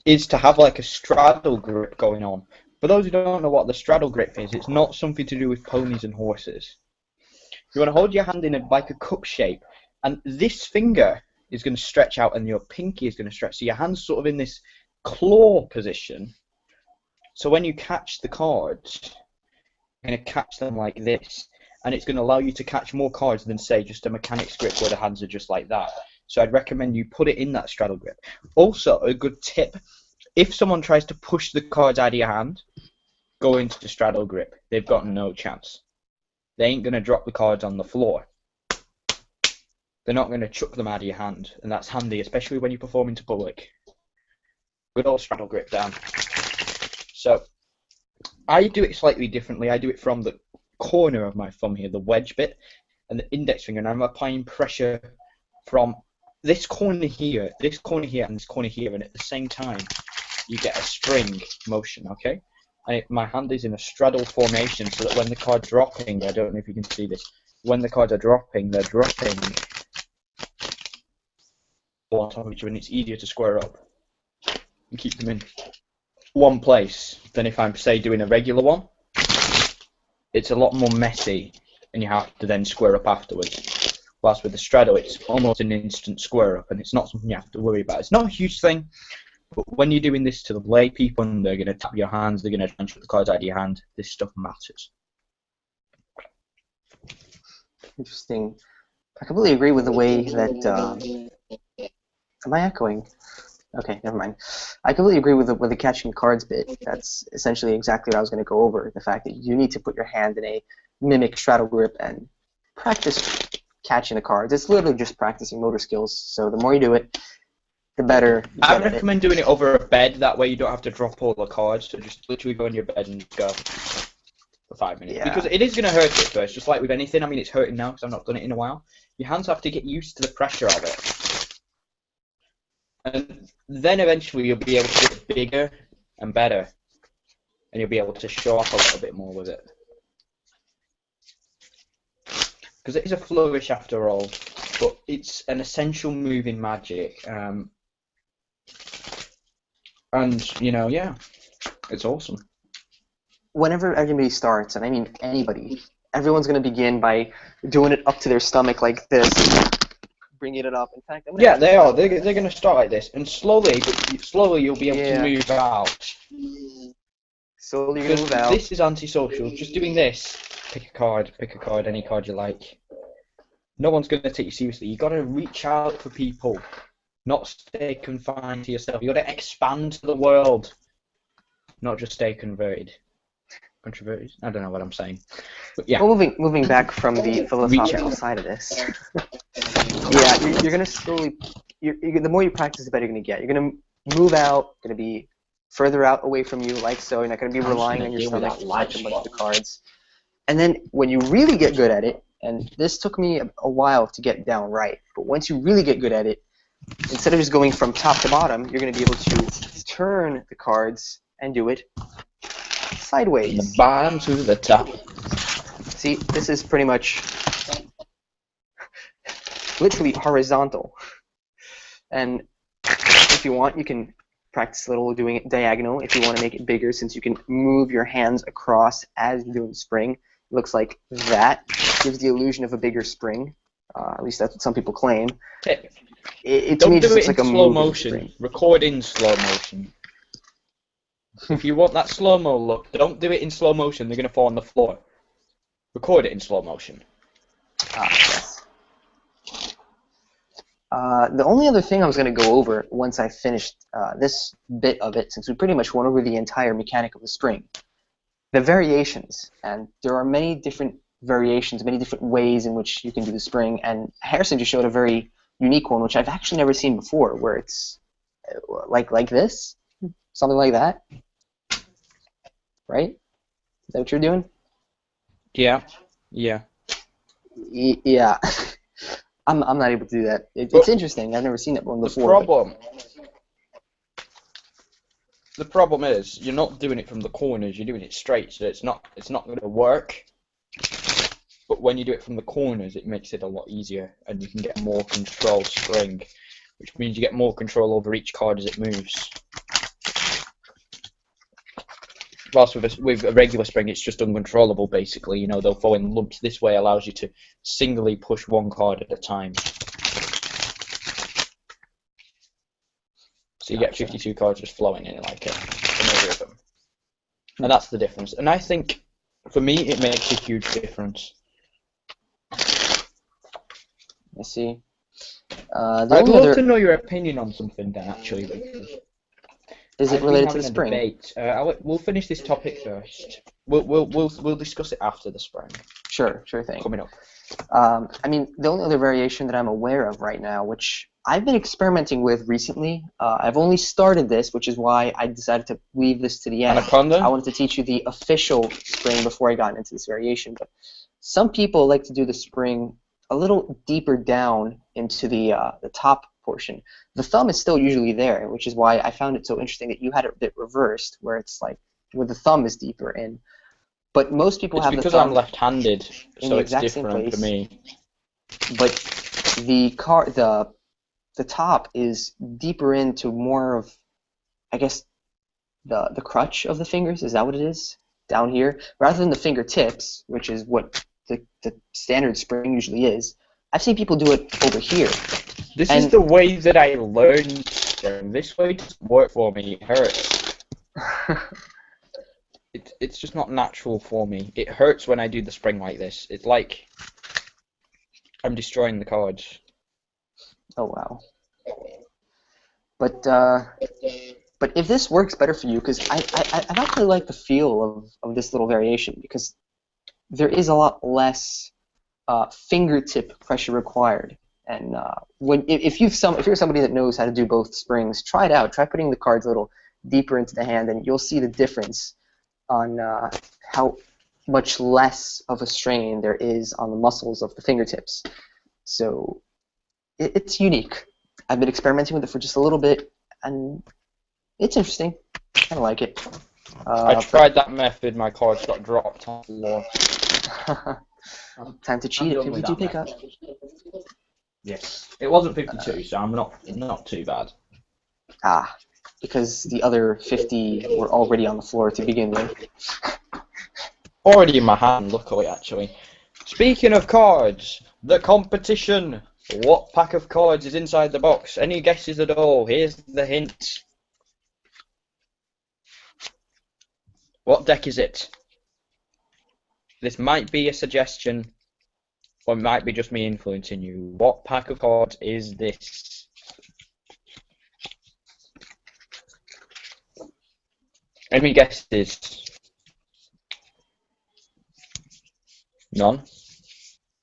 is to have like a straddle grip going on. For those who don't know what the straddle grip is, it's not something to do with ponies and horses. You want to hold your hand in like a cup shape, and this finger is going to stretch out and your pinky is going to stretch. So your hand's sort of in this claw position. So when you catch the cards, you're going to catch them like this, and it's going to allow you to catch more cards than, say, just a mechanic's grip where the hands are just like that. So I'd recommend you put it in that straddle grip. Also, a good tip, if someone tries to push the cards out of your hand, go into the straddle grip. They've got no chance. They ain't going to drop the cards on the floor. They're not going to chuck them out of your hand, and that's handy, especially when you perform into public. Good old straddle grip down. So, I do it slightly differently. I do it from the corner of my thumb here, the wedge bit, and the index finger, and I'm applying pressure from this corner here, and this corner here, and at the same time, you get a spring motion, okay? And my hand is in a straddle formation, so that when the cards are dropping, I don't know if you can see this, when the cards are dropping, they're dropping on top of each other, and it's easier to square up and keep them in one place than if I'm, say, doing a regular one. It's a lot more messy, and you have to then square up afterwards. Whilst with the straddle, it's almost an instant square up, and it's not something you have to worry about. It's not a huge thing, but when you're doing this to the lay people, and they're going to tap your hands, they're going to transfer the cards out of your hand, this stuff matters. Interesting. I completely agree with the way that. Am I echoing? Okay, never mind. I completely agree with the catching cards bit. That's essentially exactly what I was going to go over. The fact that you need to put your hand in a mimic straddle grip and practice catching the cards. It's literally just practicing motor skills. So the more you do it, the better you I get at recommend doing it over a bed. That way you don't have to drop all the cards. So just literally go on your bed and go for 5 minutes. Yeah. Because it is going to hurt at first, just like with anything. I mean, it's hurting now because I've not done it in a while. Your hands have to get used to the pressure of it. And then eventually you'll be able to get bigger and better, and you'll be able to show off a little bit more with it. Because it is a flourish after all, but it's an essential move in Magic. And, you know, yeah, it's awesome. Whenever everybody starts, and I mean anybody, everyone's going to begin by doing it up to their stomach like this. Bringing it up. In fact, yeah, they are. They're going to start like this, and slowly you'll be able to move out. Slowly you're going to move out. This is antisocial. Just doing this, pick a card, any card you like. No one's going to take you seriously. You got to reach out for people, not stay confined to yourself. You got to expand to the world, not just stay converted. Controversies? I don't know what I'm saying. But yeah. Well, moving back from the philosophical side of this. Yeah, you're going to slowly. The more you practice, the better you're going to get. You're going to move out. Going to be further out away from you, like so. You're not going to be relying on your stomach to catch a bunch of the cards. And then when you really get good at it, and this took me a while to get down right, but once you really get good at it, instead of just going from top to bottom, you're going to be able to turn the cards and do it sideways. From the bottom to the top. See, this is pretty much literally horizontal. And if you want, you can practice a little doing it diagonal if you want to make it bigger, since you can move your hands across as you're doing spring. It looks like that. Gives the illusion of a bigger spring. At least that's what some people claim. Tip. Don't do it in like a slow motion. Record in slow motion. If you want that slow-mo look, don't do it in slow motion. They're going to fall on the floor. Record it in slow motion. Yes. The only other thing I was going to go over once I finished this bit of it, since we pretty much went over the entire mechanic of the spring, the variations. And there are many different variations, many different ways in which you can do the spring. And Harrison just showed a very unique one, which I've actually never seen before, where it's like this, something like that. Right? Is that what you're doing? Yeah. Yeah. I'm not able to do that. It's interesting. I've never seen that one before. The problem is you're not doing it from the corners. You're doing it straight, so it's not going to work. But when you do it from the corners, it makes it a lot easier, and you can get more control spring, which means you get more control over each card as it moves. Whilst with a regular spring, it's just uncontrollable, basically. You know, they'll fall in lumps. This way allows you to singly push one card at a time. So you get 52 cards just flowing in like a measure of them. And that's the difference. And I think, for me, it makes a huge difference. I see. I'd love to know your opinion on something, Dan, actually. Because is it related to the spring? Debate. We'll finish this topic first. We'll discuss it after the spring. Sure thing. Coming up. I mean, the only other variation that I'm aware of right now, which I've been experimenting with recently, I've only started this, which is why I decided to leave this to the end. Anaconda? I wanted to teach you the official spring before I got into this variation. But some people like to do the spring a little deeper down into the top portion. The thumb is still usually there, which is why I found it so interesting that you had it a bit reversed, where it's like where the thumb is deeper in. But most people It's have the because thumb I'm left-handed, in so the it's exact same different for place. me. But the top is deeper into more of, I guess, the crutch of the fingers. Is that what it is? Down here, rather than the fingertips, which is what the standard spring usually is. I've seen people do it over here. This is the way that I learned spring. This way doesn't work for me. It hurts. It's just not natural for me. It hurts when I do the spring like this. It's like I'm destroying the cards. Oh wow. But if this works better for you, because I actually like the feel of this little variation, because there is a lot less fingertip pressure required. And if you're somebody that knows how to do both springs, try it out. Try putting the cards a little deeper into the hand, and you'll see the difference on how much less of a strain there is on the muscles of the fingertips. So it's unique. I've been experimenting with it for just a little bit, and it's interesting. I kind of like it. I tried that method. My cards got dropped on the floor. Time to cheat at 52 pickup. Yes, it wasn't 52, so I'm not too bad. Ah, because the other 50 were already on the floor to begin with. Already in my hand, luckily, actually. Speaking of cards, the competition. What pack of cards is inside the box? Any guesses at all? Here's the hint. What deck is it? This might be a suggestion, or it might be just me influencing you. What pack of cards is this? Any guesses? None?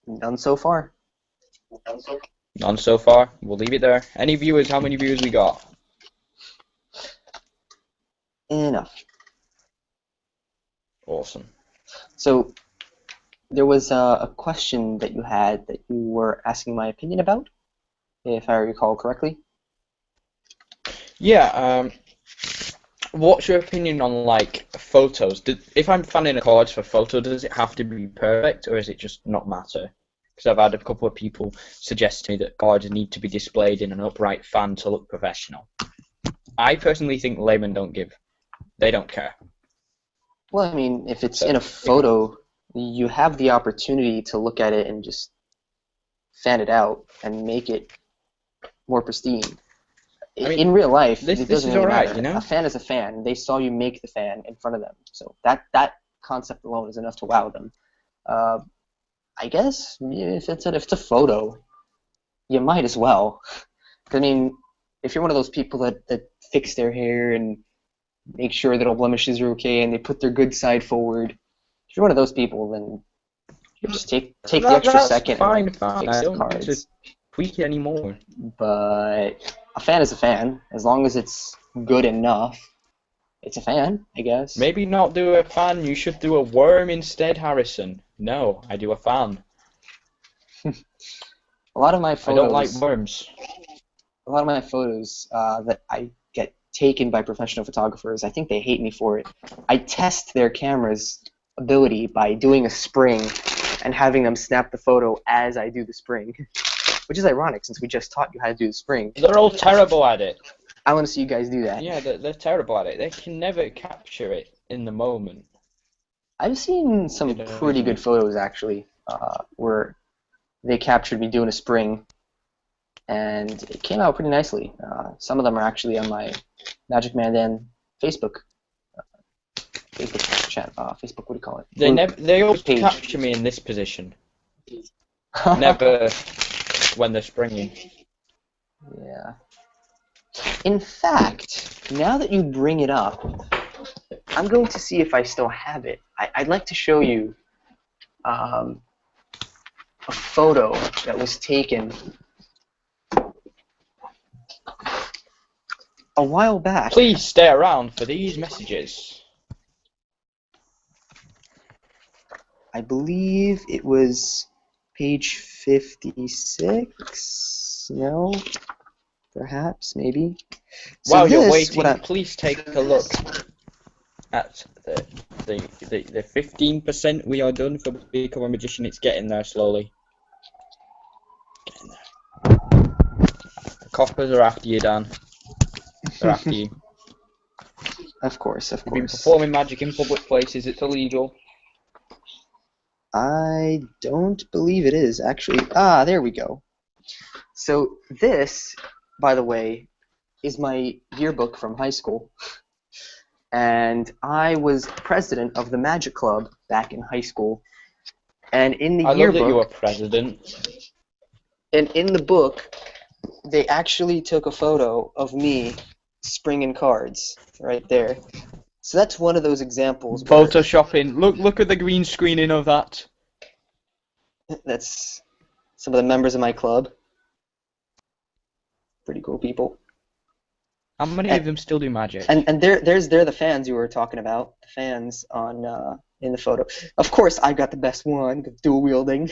None so far. None so far. We'll leave it there. Any viewers? How many viewers we got? Enough. Awesome. So there was a question that you had that you were asking my opinion about, if I recall correctly. Yeah. What's your opinion on like photos? If I'm fanning a card for photo, does it have to be perfect, or is it just not matter? Because I've had a couple of people suggest to me that cards need to be displayed in an upright fan to look professional. I personally think laymen don't give. They don't care. Well, I mean, if it's in a photo, you have the opportunity to look at it and just fan it out and make it more pristine. I mean, in real life, it doesn't really matter. You know? A fan is a fan. They saw you make the fan in front of them, so that concept alone is enough to wow them. I guess if it's a photo, you might as well. I mean, if you're one of those people that fix their hair and make sure that all blemishes are okay and they put their good side forward, if you're one of those people, then you just take the extra second and fix the cards. Need to tweak it anymore. But a fan is a fan. As long as it's good enough, it's a fan, I guess. Maybe not do a fan. You should do a worm instead, Harrison. No, I do a fan. A lot of my photos. I don't like worms. A lot of my photos that I get taken by professional photographers, I think they hate me for it. I test their camera's ability by doing a spring and having them snap the photo as I do the spring, which is ironic since we just taught you how to do the spring. They're all terrible at it. I want to see you guys do that. Yeah, they're terrible at it. They can never capture it in the moment. I've seen some pretty good photos, actually, where they captured me doing a spring, and it came out pretty nicely. Some of them are actually on my Magic Mandan Facebook chat. Facebook, what do you call it? They always capture me in this position. Never when they're springing. Yeah. In fact, now that you bring it up, I'm going to see if I still have it. I'd like to show you a photo that was taken a while back. Please stay around for these messages. I believe it was page 56. No, perhaps, maybe. So While you're this, waiting, please take a look at the 15% we are done for Become a Magician. It's getting there slowly. Getting there. The coppers are after you, Dan. They're after you. Of course. You've been performing magic in public places. It's illegal. I don't believe it is, actually. Ah, there we go. So this, by the way, is my yearbook from high school. And I was president of the Magic Club back in high school. And in the I yearbook, love that you were president. and in the book, they actually took a photo of me springing cards right there. So that's one of those examples. Photoshopping. Look at the green screening of that. That's some of the members of my club. Pretty cool people. How many of them still do magic? And they're the fans you were talking about. The fans on in the photo. Of course, I got the best one, the dual wielding.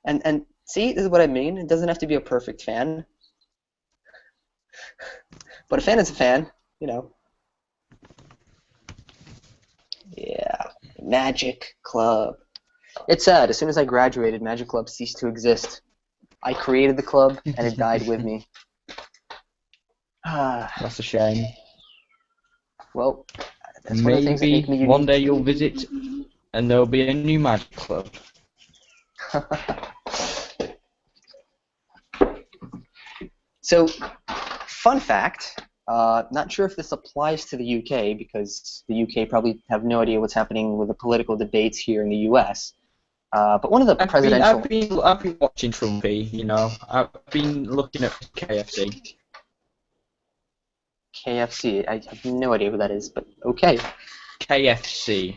and see, this is what I mean. It doesn't have to be a perfect fan, but a fan is a fan, you know. Yeah, Magic Club. It's sad. As soon as I graduated, Magic Club ceased to exist. I created the club, and it died with me. That's a shame. Well, that's one of the things that make me Maybe unique. one day you'll visit, and there'll be a new magic club. So, fun fact. Not sure if this applies to the UK because the UK probably have no idea what's happening with the political debates here in the US. But one of the presidential... I've been watching Trumpy, you know. I've been looking at KFC. KFC. I have no idea who that is, but okay. KFC.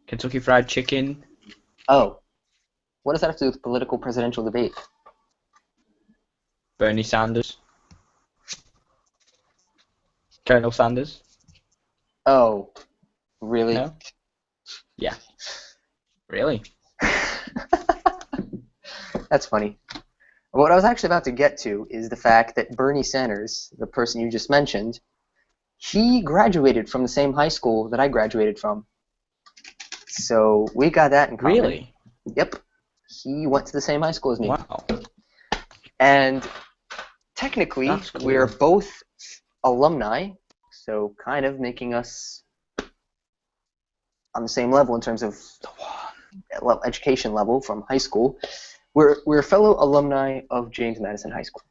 Kentucky Fried Chicken. Oh. What does that have to do with political presidential debate? Bernie Sanders. Colonel Sanders. Oh. Really? No? Yeah. Really? That's funny. What I was actually about to get to is the fact that Bernie Sanders, the person you just mentioned, he graduated from the same high school that I graduated from. So we got that in common. Really? Yep. He went to the same high school as me. Wow. And technically, That's cool. we're both alumni, so kind of making us on the same level in terms of education level from high school. We're fellow alumni of James Madison High School.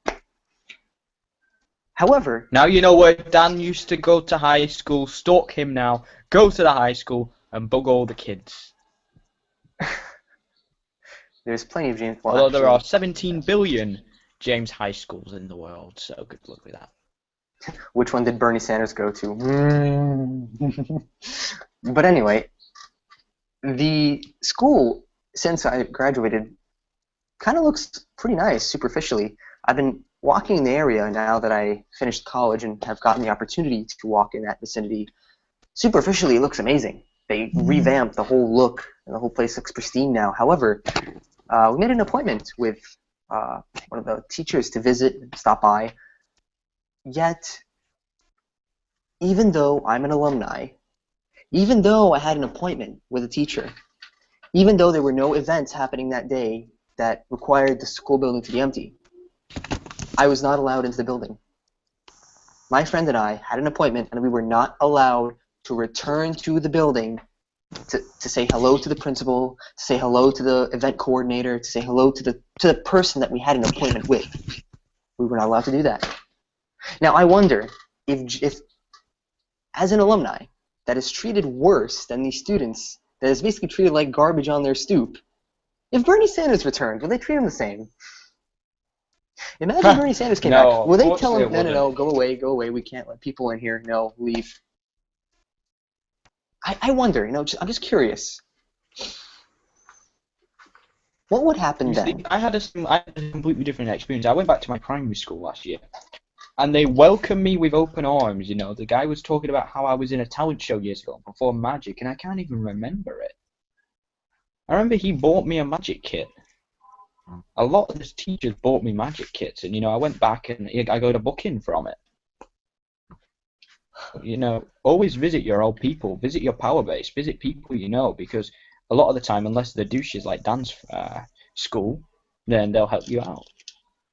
However... Now you know where Dan used to go to high school. Stalk him now. Go to the high school and bug all the kids. There's plenty of James... Well, although there are 17 billion James High Schools in the world, so good luck with that. Which one did Bernie Sanders go to? But anyway, the school, since I graduated, kind of looks pretty nice superficially. I've been walking in the area now that I finished college and have gotten the opportunity to walk in that vicinity. Superficially, it looks amazing. They revamped the whole look, and the whole place looks pristine now. However, we made an appointment with one of the teachers to visit and stop by. Yet, even though I'm an alumni, even though I had an appointment with a teacher, even though there were no events happening that day that required the school building to be empty, I was not allowed into the building. My friend and I had an appointment, and we were not allowed to return to the building to say hello to the principal, to say hello to the event coordinator, to say hello to the person that we had an appointment with. We were not allowed to do that. Now, I wonder if as an alumni that is treated worse than these students, that is basically treated like garbage on their stoop, if Bernie Sanders returned, will they treat him the same? Imagine Bernie Sanders came back. Will they tell him, no, go away, we can't let people in here, no, leave. I wonder, I'm just curious. What would happen then? See, I had a completely different experience. I went back to my primary school last year, and they welcomed me with open arms. The guy was talking about how I was in a talent show years ago and performed magic, and I can't even remember it. I remember he bought me a magic kit. A lot of his teachers bought me magic kits, and I went back and I got a booking from it. Always visit your old people, visit your power base, visit people because a lot of the time, unless they're douches like dance school, then they'll help you out,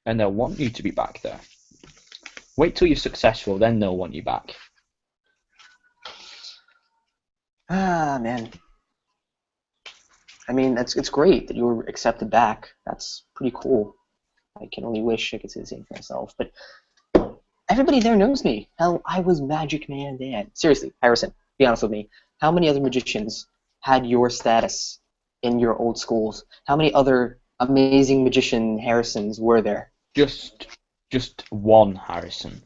and they'll want you to be back there. Wait till you're successful, then they'll want you back. Ah, man. I mean, it's great that you were accepted back. That's pretty cool. I can only wish I could say the same for myself. But everybody there knows me. Hell, I was Magic Man Dan. Seriously, Harrison, be honest with me. How many other magicians had your status in your old schools? How many other amazing magician Harrisons were there? Just one Harrison.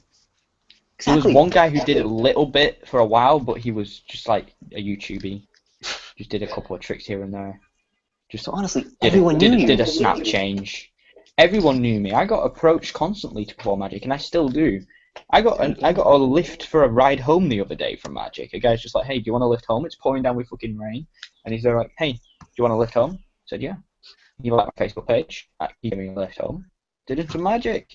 Exactly. There was one guy who did a little bit for a while, but he was just like a YouTuber. Just did a couple of tricks here and there. So honestly, everyone knew you. Did a snap change. Everyone knew me. I got approached constantly to perform magic, and I still do. I got a lift for a ride home the other day from magic. A guy's just like, "Hey, do you want to lift home? It's pouring down with fucking rain." And he's there like, "Hey, do you want to lift home?" I said, "Yeah." He liked my Facebook page. He gave me a lift home. Did some magic,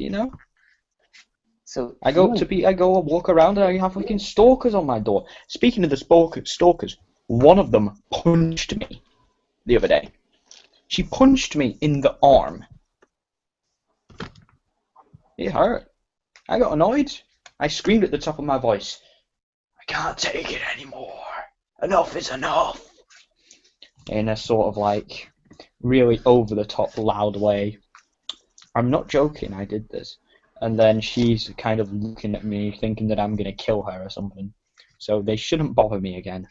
So I go walk around and I have fucking stalkers on my door. Speaking of the stalkers, one of them punched me the other day. She punched me in the arm. It hurt. I got annoyed. I screamed at the top of my voice, "I can't take it anymore. Enough is enough." In a sort of like really over the top loud way. I'm not joking, I did this. And then she's kind of looking at me thinking that I'm going to kill her or something. So they shouldn't bother me again.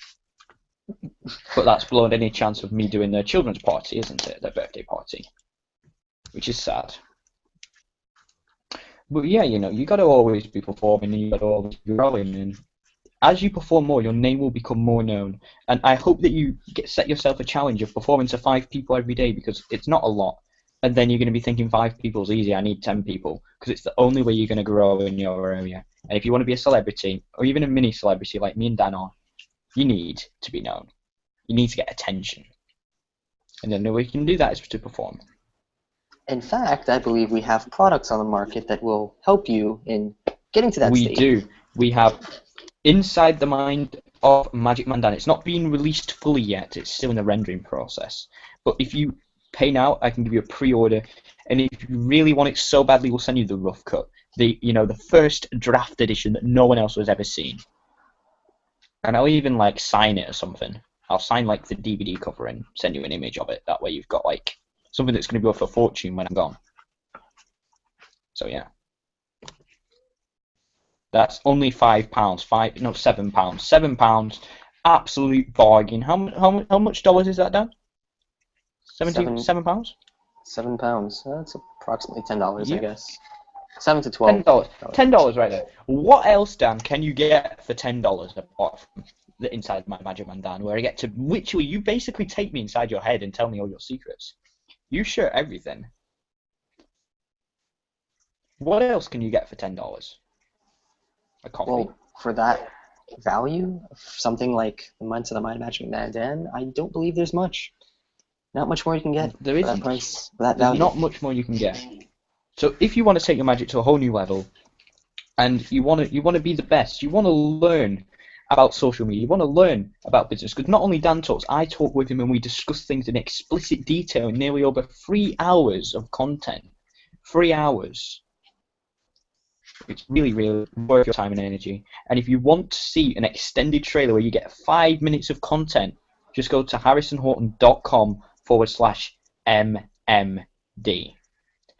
But that's blown any chance of me doing their children's party, isn't it? Their birthday party. Which is sad. But yeah, you got to always be performing and you got to always be growing. And as you perform more, your name will become more known. And I hope that you set yourself a challenge of performing to 5 people every day, because it's not a lot. And then you're going to be thinking 5 people's easy, I need 10 people. Because it's the only way you're going to grow in your area. And if you want to be a celebrity, or even a mini celebrity like me and Dan are, you need to be known. You need to get attention. And the only way you can do that is to perform. In fact, I believe we have products on the market that will help you in getting to that We state. do. We have Inside the Mind of Magic Man Dan. It's not been released fully yet. It's still in the rendering process. But if you pay now, I can give you a pre-order. And if you really want it so badly, we'll send you the rough cut. The first draft edition that no one else has ever seen. And I'll even sign it or something. I'll sign the DVD cover and send you an image of it. That way you've got something that's going to be worth a fortune when I'm gone. So yeah. That's only £5. £7. £7. Absolute bargain. How much dollars is that, Dan? £7? £7. That's approximately $10, I guess. $7 to $12. $10 right there. What else, Dan, can you get for $10 apart from the Inside My Magic Man Dan, where I get to literally, you basically take me inside your head and tell me all your secrets. You share everything. What else can you get for $10? A coffee? Well, for that value, something like the Months of the Mind Magic Man Dan, I don't believe there's much. Not much more you can get. There for isn't. that price, for that There's value. not much more you can get. So if you want to take your magic to a whole new level, and you want to be the best, you want to learn about social media, you want to learn about business, because not only Dan talks, I talk with him and we discuss things in explicit detail in nearly over 3 hours of content. 3 hours. It's really, really worth your time and energy. And if you want to see an extended trailer where you get 5 minutes of content, just go to harrisonhorton.com/MMD.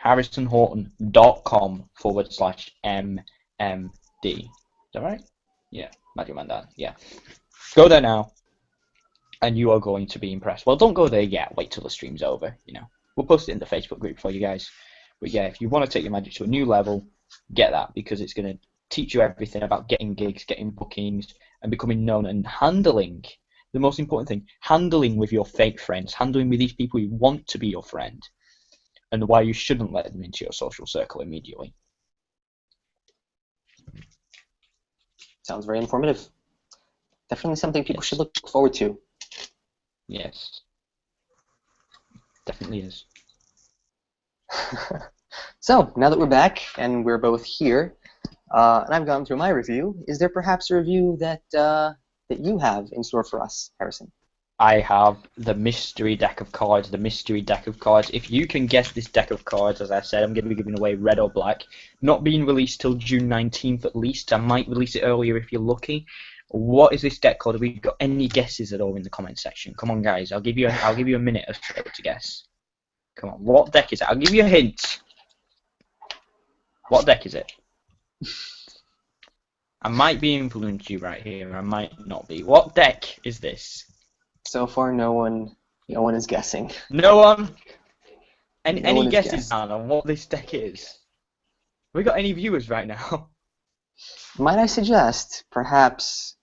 harrisonhorton.com/MMD. Is that right? Yeah, Magic Man Dan. Yeah. Go there now, and you are going to be impressed. Well, don't go there yet. Wait till the stream's over. We'll post it in the Facebook group for you guys. But yeah, if you want to take your magic to a new level, get that, because it's going to teach you everything about getting gigs, getting bookings, and becoming known, and handling. The most important thing, handling with your fake friends, handling with these people who want to be your friend, and why you shouldn't let them into your social circle immediately. Sounds very informative. Definitely something people should look forward to. Yes. Definitely is. So, now that we're back and we're both here, and I've gone through my review, is there perhaps a review that that you have in store for us, Harrison? I have the mystery deck of cards. The mystery deck of cards. If you can guess this deck of cards, as I said, I'm going to be giving away red or black. Not being released till June 19th at least. I might release it earlier if you're lucky. What is this deck called? Have we got any guesses at all in the comment section? Come on, guys. I'll give you a minute or so to guess. Come on. What deck is it? I'll give you a hint. What deck is it? I might be influencing you right here. I might not be. What deck is this? So far, no one is guessing. No one. No Any one has guesses, guessed. Dan, on what this deck is? Have we got any viewers right now? Might I suggest perhaps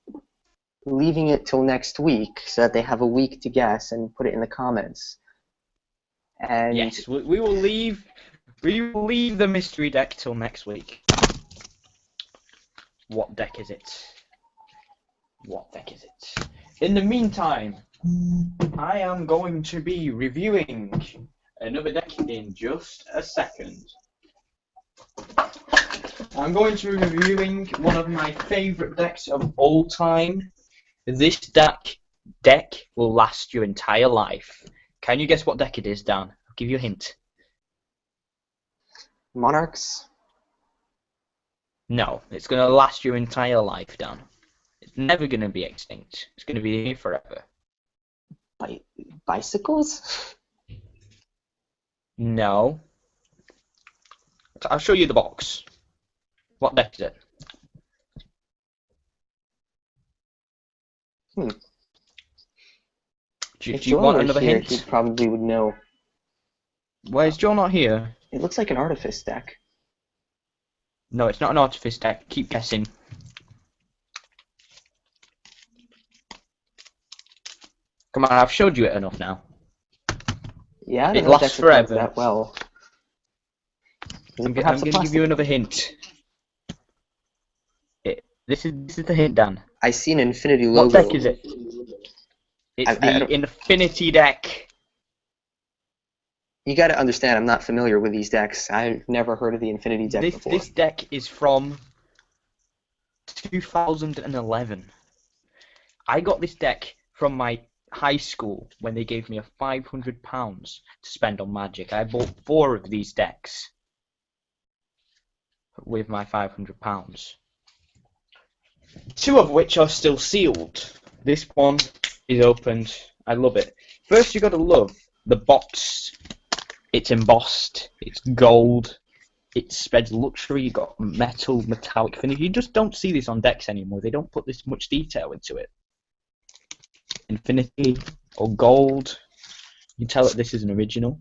leaving it till next week so that they have a week to guess and put it in the comments? And Yes, we will leave. We will leave the mystery deck till next week. What deck is it? What deck is it? In the meantime, I am going to be reviewing another deck in just a second. I'm going to be reviewing one of my favourite decks of all time. This deck will last your entire life. Can you guess what deck it is, Dan? I'll give you a hint. Monarchs? No, it's going to last your entire life, Dan. It's never going to be extinct. It's going to be here forever. Bicycles? No. I'll show you the box. What deck is it? Do If you Joel want were another here, hint? he probably would know. Why is Joe not here? It looks like an Artifice deck. No, it's not an Artifice deck. Keep guessing. Come on, I've showed you it enough now. Yeah, I It don't know lasts decks of cards forever. that well. Is it I'm perhaps a going to give you plastic another deck? hint. This is the hint, Dan. I see an Infinity What logo. deck is it? It's I the don't- Infinity deck. You got to understand, I'm not familiar with these decks. I've never heard of the Infinity deck before. This deck is from 2011. I got this deck from my high school when they gave me a £500 to spend on Magic. I bought 4 of these decks with my £500. 2 of which are still sealed. This one is opened. I love it. First, you got to love the box. It's embossed. It's gold. It spreads luxury. You got metallic finish. You just don't see this on decks anymore. They don't put this much detail into it. Infinity or gold. You can tell that this is an original.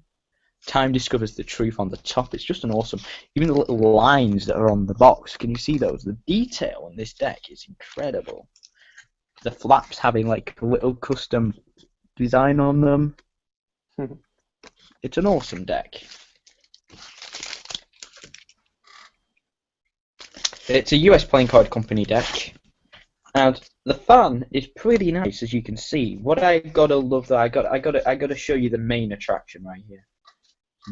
Time discovers the truth on the top. It's just an awesome. Even the little lines that are on the box. Can you see those? The detail on this deck is incredible. The flaps having like a little custom design on them. It's an awesome deck. It's a US playing card company deck, and the fan is pretty nice, as you can see. What I gotta love though, I gotta show you the main attraction right here.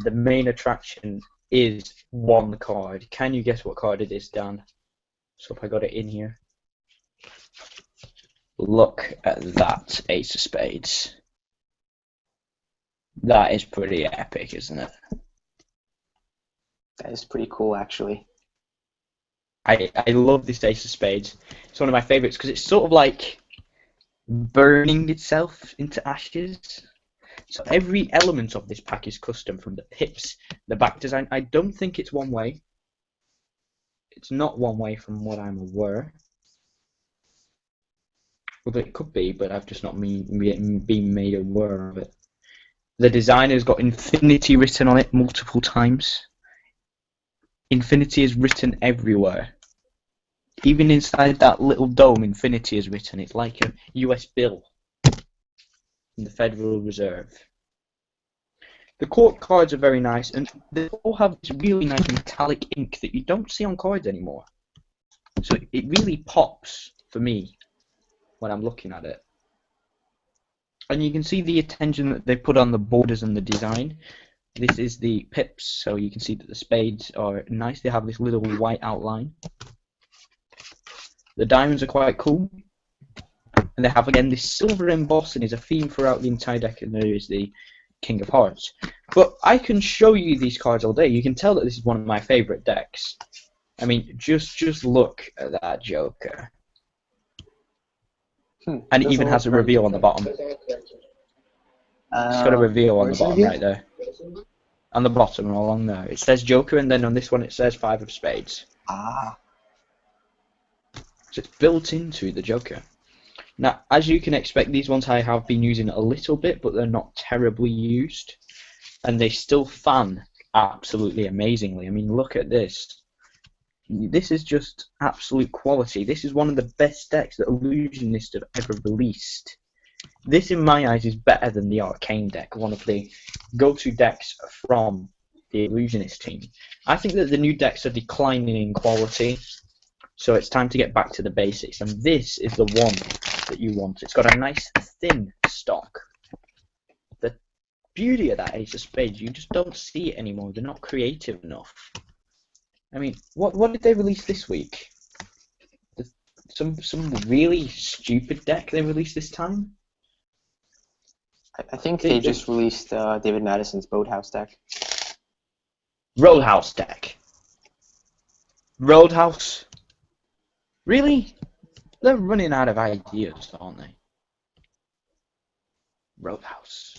The main attraction is one card. Can you guess what card it is, Dan? So if I got it in here, look at that Ace of Spades. That is pretty epic, isn't it? That is pretty cool, actually. I love this Ace of Spades. It's one of my favourites because it's sort of like burning itself into ashes. So every element of this pack is custom, from the pips, the back design. I don't think it's one way. It's not one way from what I'm aware. Well, it could be, but I've just not been made aware of it. The designer's got Infinity written on it multiple times. Infinity is written everywhere. Even inside that little dome, Infinity is written. It's like a US bill from the Federal Reserve. The court cards are very nice, and they all have this really nice metallic ink that you don't see on cards anymore. So it really pops for me when I'm looking at it. And you can see the attention that they put on the borders and the design. This is the pips, so you can see that the spades are nice. They have this little white outline. The diamonds are quite cool. And they have, again, this silver embossing is a theme throughout the entire deck, and there is the King of Hearts. But I can show you these cards all day. You can tell that this is one of my favourite decks. I mean, just look at that Joker. And it even has a reveal on the bottom. It's got a reveal on the bottom right there. On the bottom, along there. It says Joker, and then on this one it says 5 of spades. Ah. So it's built into the Joker. Now, as you can expect, these ones I have been using a little bit, but they're not terribly used. And they still fan absolutely amazingly. I mean, look at this. This is just absolute quality. This is one of the best decks that Illusionist have ever released. This, in my eyes, is better than the Arcane deck, one of the go-to decks from the Illusionist team. I think that the new decks are declining in quality, so it's time to get back to the basics, and this is the one that you want. It's got a nice thin stock. The beauty of that Ace of Spades, you just don't see it anymore. They're not creative enough. I mean, what did they release this week? Some really stupid deck they released this time? I think they just released David Madison's Boathouse deck. Roadhouse deck. Roadhouse? Really? They're running out of ideas, aren't they? Roadhouse.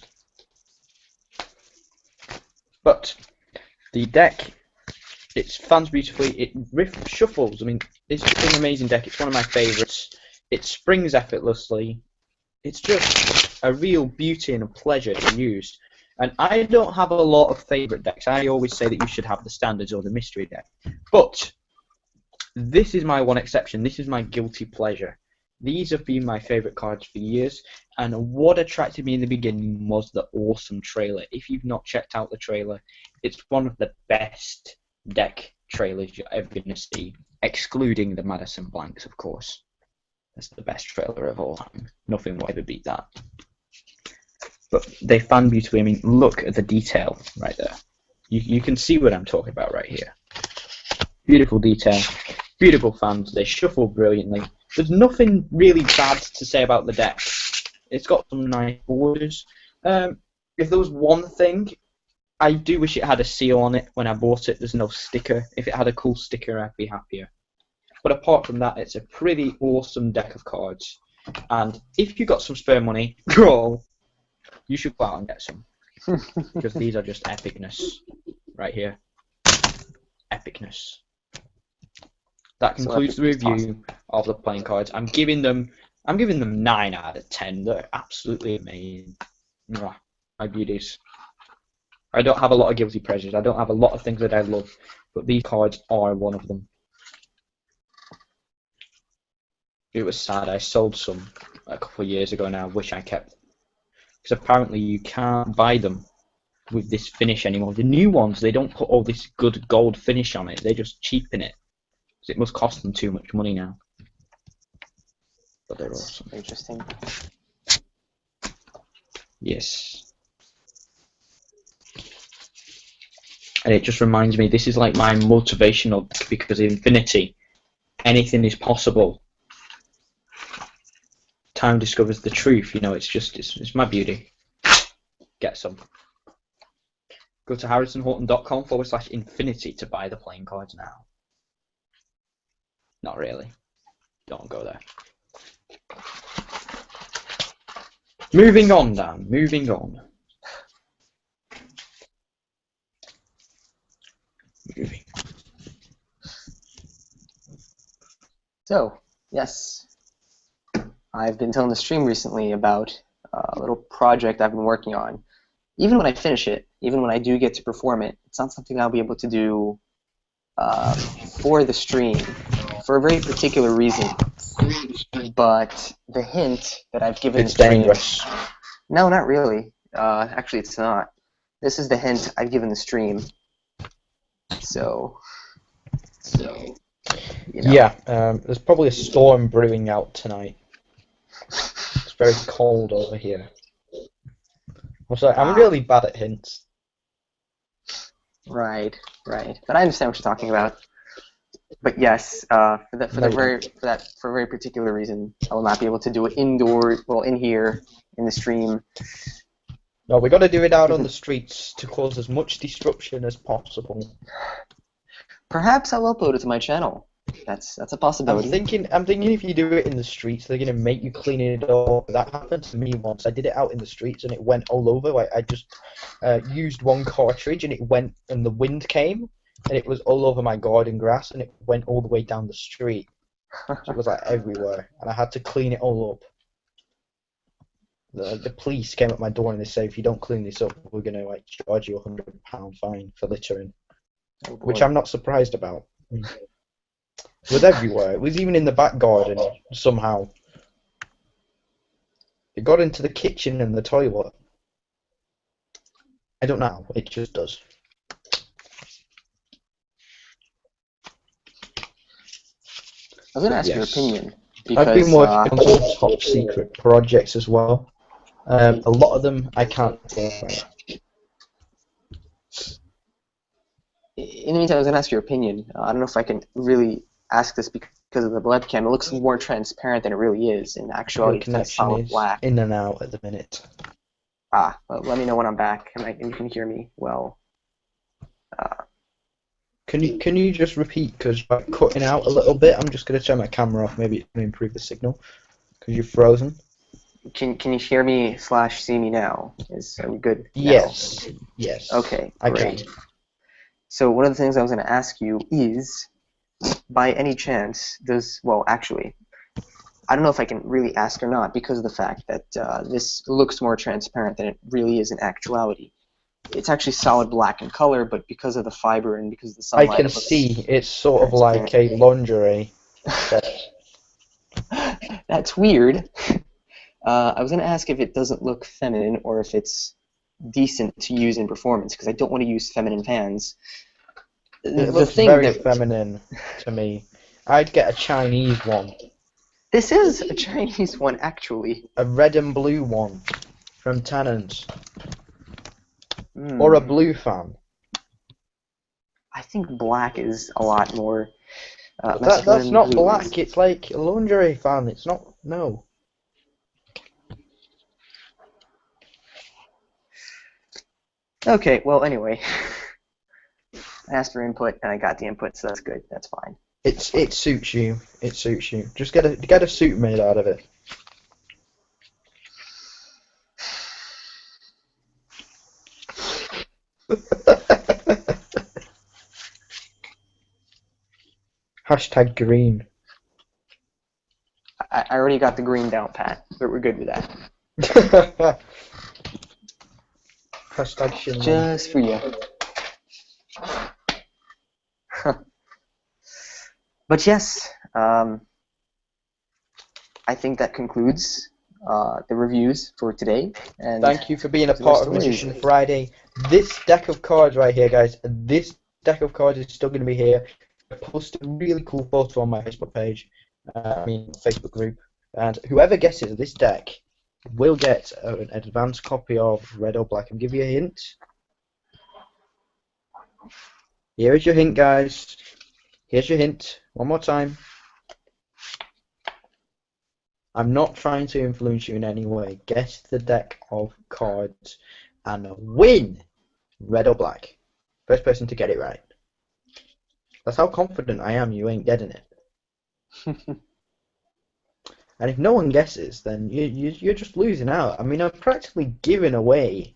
But the deck, it fans beautifully, it shuffles. I mean, it's just an amazing deck. It's one of my favourites. It springs effortlessly. It's just a real beauty and a pleasure to use. And I don't have a lot of favourite decks. I always say that you should have the standards or the mystery deck. But this is my one exception. This is my guilty pleasure. These have been my favourite cards for years, and what attracted me in the beginning was the awesome trailer. If you've not checked out the trailer, it's one of the best deck trailers you're ever going to see, excluding the Madison Blanks, of course. That's the best trailer of all time. Nothing will ever beat that. But they fan beautifully. I mean, look at the detail right there. You can see what I'm talking about right here. Beautiful detail. Beautiful fans. They shuffle brilliantly. There's nothing really bad to say about the deck. It's got some nice borders. If there was one thing, I do wish it had a seal on it when I bought it. There's no sticker. If it had a cool sticker, I'd be happier. But apart from that, it's a pretty awesome deck of cards. And if you got some spare money, you should go out and get some. Because these are just epicness. Right here. Epicness. That concludes the review of the playing cards. I'm giving them 9 out of 10. They're absolutely amazing. Mwah, my beauties. I don't have a lot of guilty pleasures. I don't have a lot of things that I love, but these cards are one of them. It was sad. I sold some a couple of years ago now. I wish I kept. Because apparently you can't buy them with this finish anymore. The new ones, they don't put all this good gold finish on it. They just cheapen it. Because it must cost them too much money now. But they're awesome. Interesting. Yes. And it just reminds me, this is like my motivational, because in Infinity, anything is possible. Time discovers the truth, you know, it's my beauty. Get some. Go to harrisonhorton.com/infinity to buy the playing cards now. Not really. Don't go there. Moving on, Dan. Moving on. Moving. So, yes. I've been telling the stream recently about a little project I've been working on. Even when I finish it, even when I do get to perform it, it's not something I'll be able to do for the stream, for a very particular reason. But the hint that I've given It's dangerous. No, not really. Actually, it's not. This is the hint I've given the stream. So you know. Yeah, there's probably a storm brewing out tonight. It's very cold over here. I'm sorry, I'm really bad at hints. Right. But I understand what you're talking about. But yes, for a very particular reason, I will not be able to do it in here, in the stream. No, we got to do it out on the streets to cause as much disruption as possible. Perhaps I'll upload it to my channel. That's a possibility. I'm thinking if you do it in the streets, they're gonna make you clean it up. That happened to me once. I did it out in the streets and it went all over. Like I just used one cartridge and it went, and the wind came and it was all over my garden grass and it went all the way down the street. So it was like everywhere, and I had to clean it all up. The police came at my door and they said, if you don't clean this up, we're gonna like charge you £100 fine for littering, which I'm not surprised about. It was everywhere. It was even in the back garden somehow. It got into the kitchen and the toilet. I don't know. It just does. I was going to ask your opinion. Because, I've been working on some top secret projects as well. A lot of them I can't talk about. In the meantime, I was going to ask your opinion. I don't know if I can really ask this because of the webcam. It looks more transparent than it really is. In actuality, Your connection is black. in and out at the minute. Well, let me know when I'm back and you can hear me well. Can you just repeat, because you're cutting out a little bit? I'm just going to turn my camera off. Maybe it's going to improve the signal because you're frozen. Can you hear me / see me now? Are we good now? Yes. Okay, I great. can. So one of the things I was going to ask you is, by any chance, actually, I don't know if I can really ask or not because of the fact that this looks more transparent than it really is in actuality. It's actually solid black in color, but because of the fiber and because of the sunlight, I can see it's sort of like a lingerie set. That's weird. I was going to ask if it doesn't look feminine or if it's decent to use in performance, because I don't want to use feminine fans. It looks very feminine to me. I'd get a Chinese one. This is a Chinese one, actually. A red and blue one from Tannins. Or a blue fan. I think black is a lot more that's not black, it's like a lingerie fan. It's not, no. Okay, well, anyway. I asked for input and I got the input, so that's good. That's fine. It suits you. It suits you. Just get a suit made out of it. Hashtag green. I already got the green down pat, but we're good with that. Hashtag shit. Just for you. But yes, I think that concludes the reviews for today. And thank you for being a part of Magician Friday. This deck of cards right here, guys, this deck of cards is still going to be here. I posted a really cool photo on my Facebook page, Facebook group, and whoever guesses this deck will get an advanced copy of Red or Black. I'll give you a hint. Here is your hint, guys. Here's your hint. One more time. I'm not trying to influence you in any way. Guess the deck of cards and win Red or Black. First person to get it right. That's how confident I am you ain't getting it. And if no one guesses, then you're just losing out. I mean, I've practically given away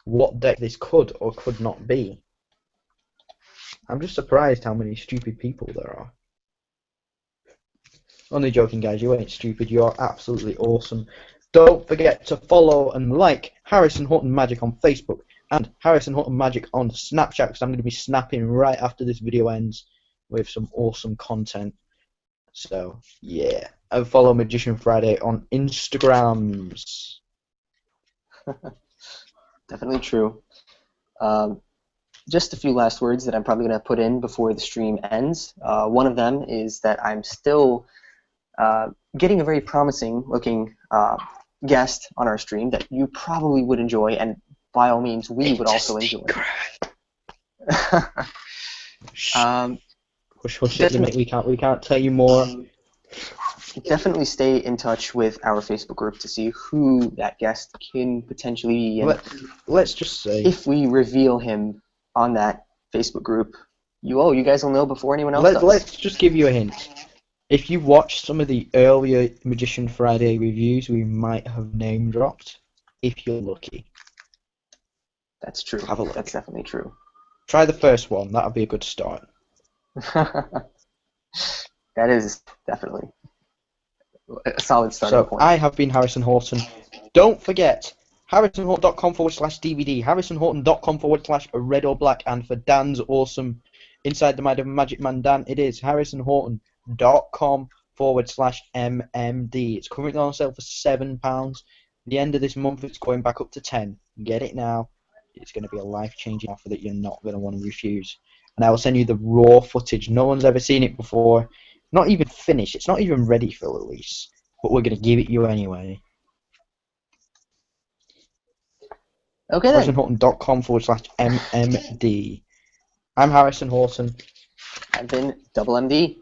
what deck this could or could not be. I'm just surprised how many stupid people there are. Only joking, guys. You ain't stupid. You are absolutely awesome. Don't forget to follow and like Harrison Horton Magic on Facebook and Harrison Horton Magic on Snapchat, because I'm going to be snapping right after this video ends with some awesome content. So, yeah. And follow Magician Friday on Instagrams. Definitely true. Just a few last words that I'm probably going to put in before the stream ends. One of them is that I'm still getting a very promising looking guest on our stream that you probably would enjoy, and by all means, we would also enjoy. Hush it, mate. We can't tell you more. Definitely stay in touch with our Facebook group to see who that guest can potentially be. And let's just say, if we reveal him on that Facebook group, you guys will know before anyone else does. Let's just give you a hint. If you watch some of the earlier Magician Friday reviews, we might have name dropped, if you're lucky. That's true. Have a look. That's definitely true. Try the first one. That'll be a good start. That is definitely a solid starting point. I have been Harrison Horton. Don't forget, harrisonhorton.com/DVD, harrisonhorton.com/red or black, and for Dan's awesome Inside the Mind of Magic Man Dan, it is harrisonhorton.com/MMD. It's currently on sale for £7. At the end of this month, it's going back up to 10. Get it now. It's going to be a life-changing offer that you're not going to want to refuse. And I will send you the raw footage. No one's ever seen it before. Not even finished. It's not even ready for release. But we're going to give it you anyway. Okay then. harrisonhorton.com/MMD. I'm Harrison Horton. I've been Double MD.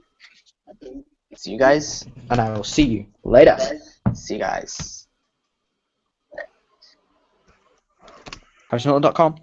See you guys. And I will see you later. See you guys. harrisonhorton.com